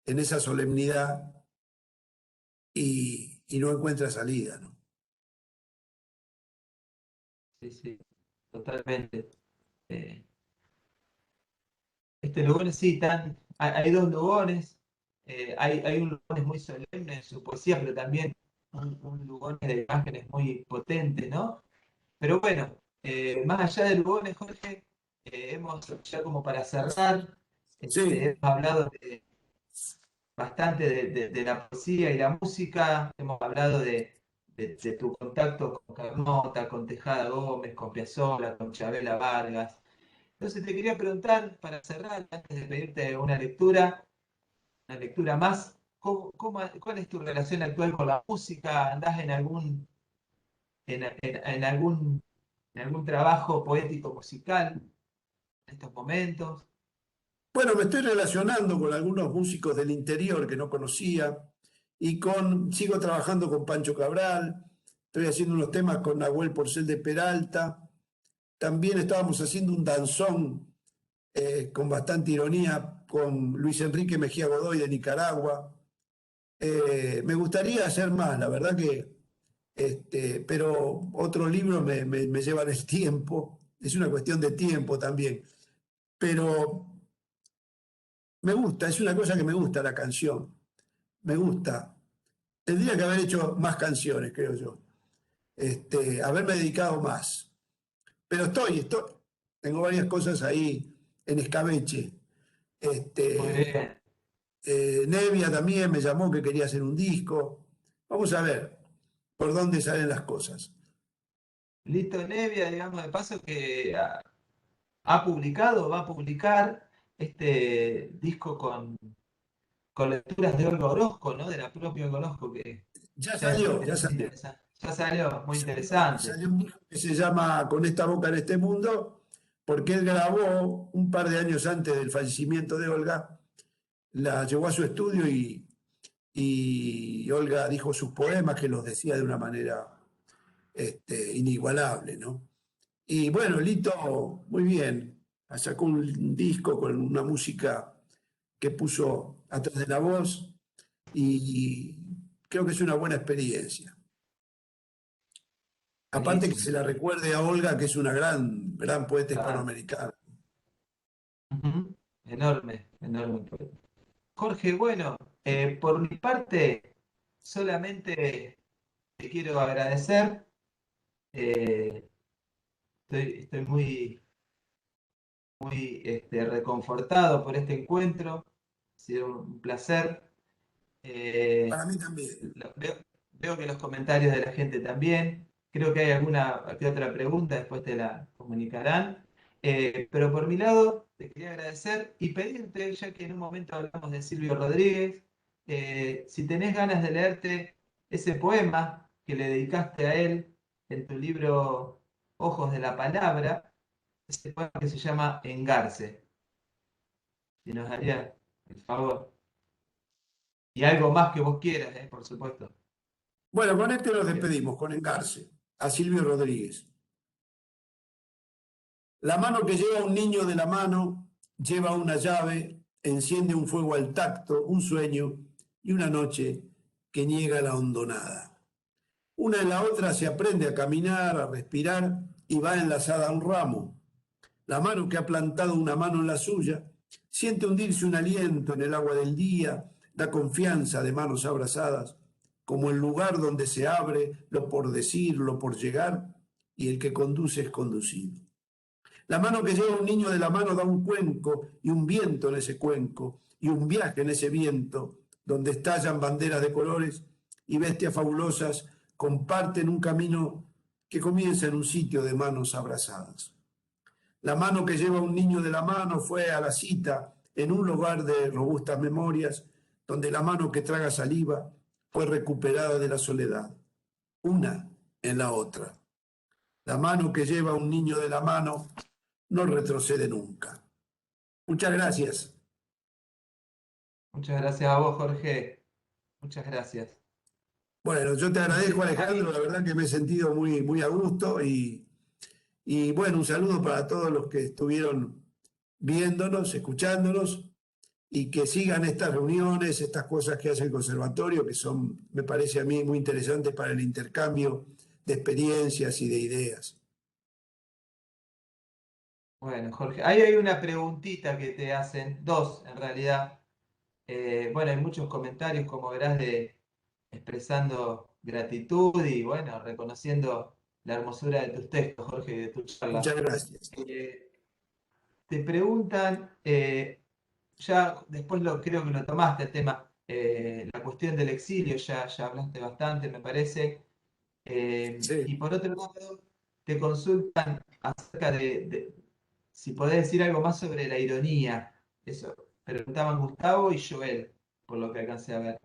en esa solemnidad y no encuentra salida, ¿no? Sí, sí, totalmente. Eh, Este Lugones sí, hay dos Lugones. Hay un Lugones muy solemne en su poesía, pero también un Lugones de imágenes muy potente, ¿no? Pero bueno, más allá de Lugones, Jorge, hemos, ya como para cerrar, Sí, hemos hablado bastante de la poesía y la música, hemos hablado de tu contacto con Carnota, con Tejada Gómez, con Piazzolla, con Chabela Vargas. Entonces te quería preguntar, para cerrar, antes de pedirte una lectura más, ¿cuál es tu relación actual con la música? ¿Andás en algún, en algún trabajo poético musical en estos momentos? bueno, me estoy relacionando con algunos músicos del interior que no conocía sigo trabajando con Pancho Cabral, estoy haciendo unos temas con Nahuel Porcel de Peralta, también estábamos haciendo un danzón con bastante ironía con Luis Enrique Mejía Godoy de Nicaragua. Me gustaría hacer más, la verdad que, pero otros libros me llevan el tiempo, es una cuestión de tiempo también, pero me gusta, es una cosa que me gusta la canción, me gusta. Tendría que haber hecho más canciones, creo yo, haberme dedicado más, pero tengo varias cosas ahí en escabeche. Muy Este, bien. Nevia también me llamó que quería hacer un disco. Vamos a ver por dónde salen las cosas. Lito Nevia, digamos, de paso que ha publicado, va a publicar este disco con lecturas de Olga Orozco, ¿no? De la propia Olga Orozco, que Ya ya es salió, ya salió. interesante. Ya salió, muy interesante. Salió un disco que se llama Con esta boca en este mundo, porque él grabó un par de años antes del fallecimiento de Olga, la llevó a su estudio y Olga dijo sus poemas que los decía de una manera inigualable, ¿no? Y bueno, Lito, muy bien, sacó un disco con una música que puso atrás de la voz y creo que es una buena experiencia. Aparte que Buenísimo. se la recuerde a Olga, que es una gran, gran poeta Ah, hispanoamericana. ujú. Enorme, enorme. Jorge, bueno, por mi parte, solamente te quiero agradecer. eh, estoy muy reconfortado por este encuentro. Ha sido un placer. Para Eh, mí también. veo que los comentarios de la gente también. Creo que hay alguna que otra pregunta, después te la comunicarán. Pero por mi lado, te quería agradecer y pedirte, ya que en un momento hablamos de Silvio Rodríguez, si tenés ganas de leerte ese poema que le dedicaste a él en tu libro Ojos de la Palabra, ese poema que se llama Engarce, si nos haría el favor. Y algo más que vos quieras, por supuesto. Bueno, con este nos despedimos, con Engarce, a Silvio Rodríguez. La mano que lleva un niño de la mano lleva una llave, enciende un fuego al tacto, un sueño y una noche que niega la hondonada. Una en la otra se aprende a caminar, a respirar y va enlazada a un ramo. La mano que ha plantado una mano en la suya siente hundirse un aliento en el agua del día, da confianza de manos abrazadas, como el lugar donde se abre lo por decir, lo por llegar, y el que conduce es conducido. La mano que lleva un niño de la mano da un cuenco y un viento en ese cuenco y un viaje en ese viento, donde estallan banderas de colores y bestias fabulosas comparten un camino que comienza en un sitio de manos abrazadas. La mano que lleva un niño de la mano fue a la cita en un lugar de robustas memorias, donde la mano que traga saliva fue recuperada de la soledad, una en la otra. La mano que lleva un niño de la mano no retrocede nunca. Muchas gracias. Muchas gracias a vos, Jorge. Muchas gracias. Bueno, yo te No agradezco, sé, Alejandro, la verdad que me he sentido muy, muy a gusto y Y bueno, un saludo para todos los que estuvieron viéndonos, escuchándonos, y que sigan estas reuniones, estas cosas que hace el conservatorio, que son, me parece a mí, muy interesantes para el intercambio de experiencias y de ideas. Bueno, Jorge, ahí hay una preguntita que te hacen, dos en realidad. Bueno, hay muchos comentarios, como verás, expresando gratitud y bueno, reconociendo la hermosura de tus textos, Jorge, y de tu charla. Muchas gracias. Te preguntan, ya después creo que lo tomaste el tema, la cuestión del exilio, ya hablaste bastante, me parece. Sí. Y por otro lado, te consultan acerca de si podés decir algo más sobre la ironía. Eso preguntaban Gustavo y Joel, por lo que alcancé a ver.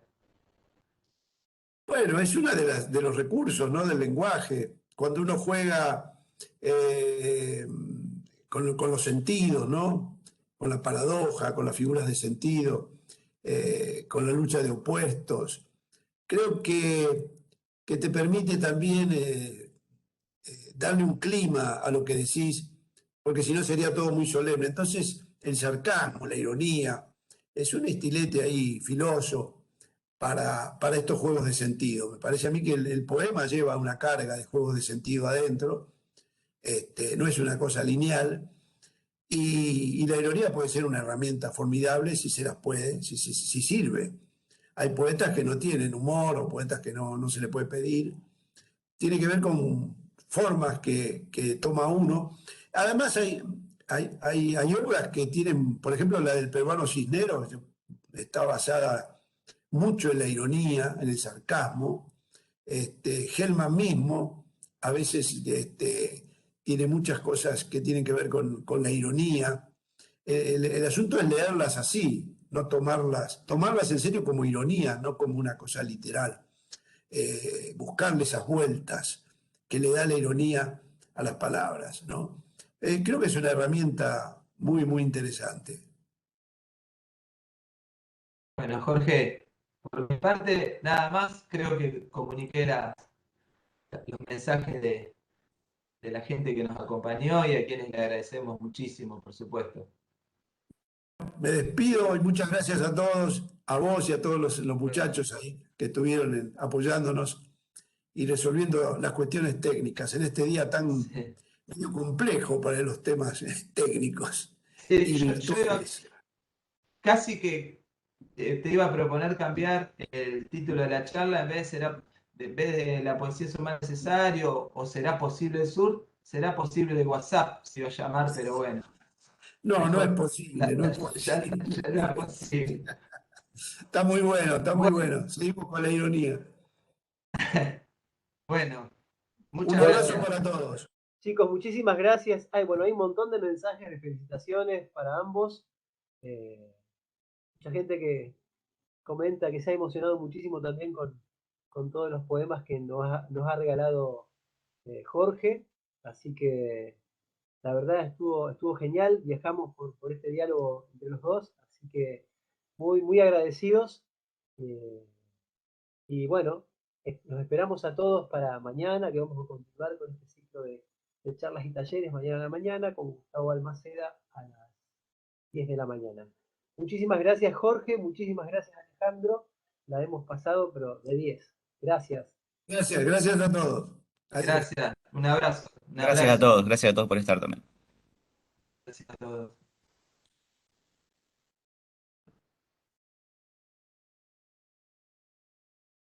Bueno, es uno de los recursos, ¿no? Del lenguaje. Cuando uno juega eh, con los sentidos, ¿no? Con la paradoja, con las figuras de sentido, con la lucha de opuestos. Creo que te permite también darle un clima a lo que decís, porque si no sería todo muy solemne. Entonces, el sarcasmo, la ironía, es un estilete ahí filoso para estos juegos de sentido. Me parece a mí que el poema lleva una carga de juegos de sentido adentro, no es una cosa lineal, y la ironía puede ser una herramienta formidable si se las puede, si sirve. Hay poetas que no tienen humor o poetas que no se le puede pedir. Tiene que ver con formas que toma uno. Además hay obras que tienen, por ejemplo, la del peruano Cisneros, está basada mucho en la ironía, en el sarcasmo. Gelman mismo a veces tiene muchas cosas que tienen que ver con la ironía. El asunto es leerlas así, no tomarlas en serio como ironía, no como una cosa literal. Buscarle esas vueltas que le da la ironía a las palabras, ¿no? Creo que es una herramienta muy, muy interesante. Bueno, Jorge, por mi parte, nada más, creo que comuniqué los mensajes de la gente que nos acompañó y a quienes le agradecemos muchísimo, por supuesto. Me despido y muchas gracias a todos, a vos y a todos los muchachos ahí que estuvieron apoyándonos y resolviendo las cuestiones técnicas en este día tan Sí. medio complejo para los temas técnicos Sí, y yo virtuales. casi que te iba a proponer cambiar el título de la charla en vez de la poesía es un mal necesario o será posible el sur, será posible de WhatsApp, se iba a llamar, pero bueno, No, no es mejor. posible, no es Ya posible. no es posible. Está muy bueno, está muy Bueno, bueno. Seguimos con la ironía. bueno, Un muchas abrazo gracias. para todos. Chicos, muchísimas gracias. Ay, bueno, hay un montón de mensajes de felicitaciones para ambos. Eh, Mucha gente que comenta que se ha emocionado muchísimo también con todos los poemas que nos ha regalado Jorge. Así que la verdad estuvo genial. Viajamos por este diálogo entre los dos. Así que muy, muy agradecidos. Eh, y bueno, los esperamos a todos para mañana, que vamos a continuar con este ciclo de charlas y talleres mañana a la mañana con Gustavo Almaceda a las 10 de la mañana. Muchísimas gracias, Jorge. Muchísimas gracias, Alejandro. La hemos pasado, pero de 10. Gracias. Gracias, gracias a todos. Adiós. Gracias. Un abrazo. Un Gracias a abrazo. todos, gracias a todos por estar también. Gracias a todos.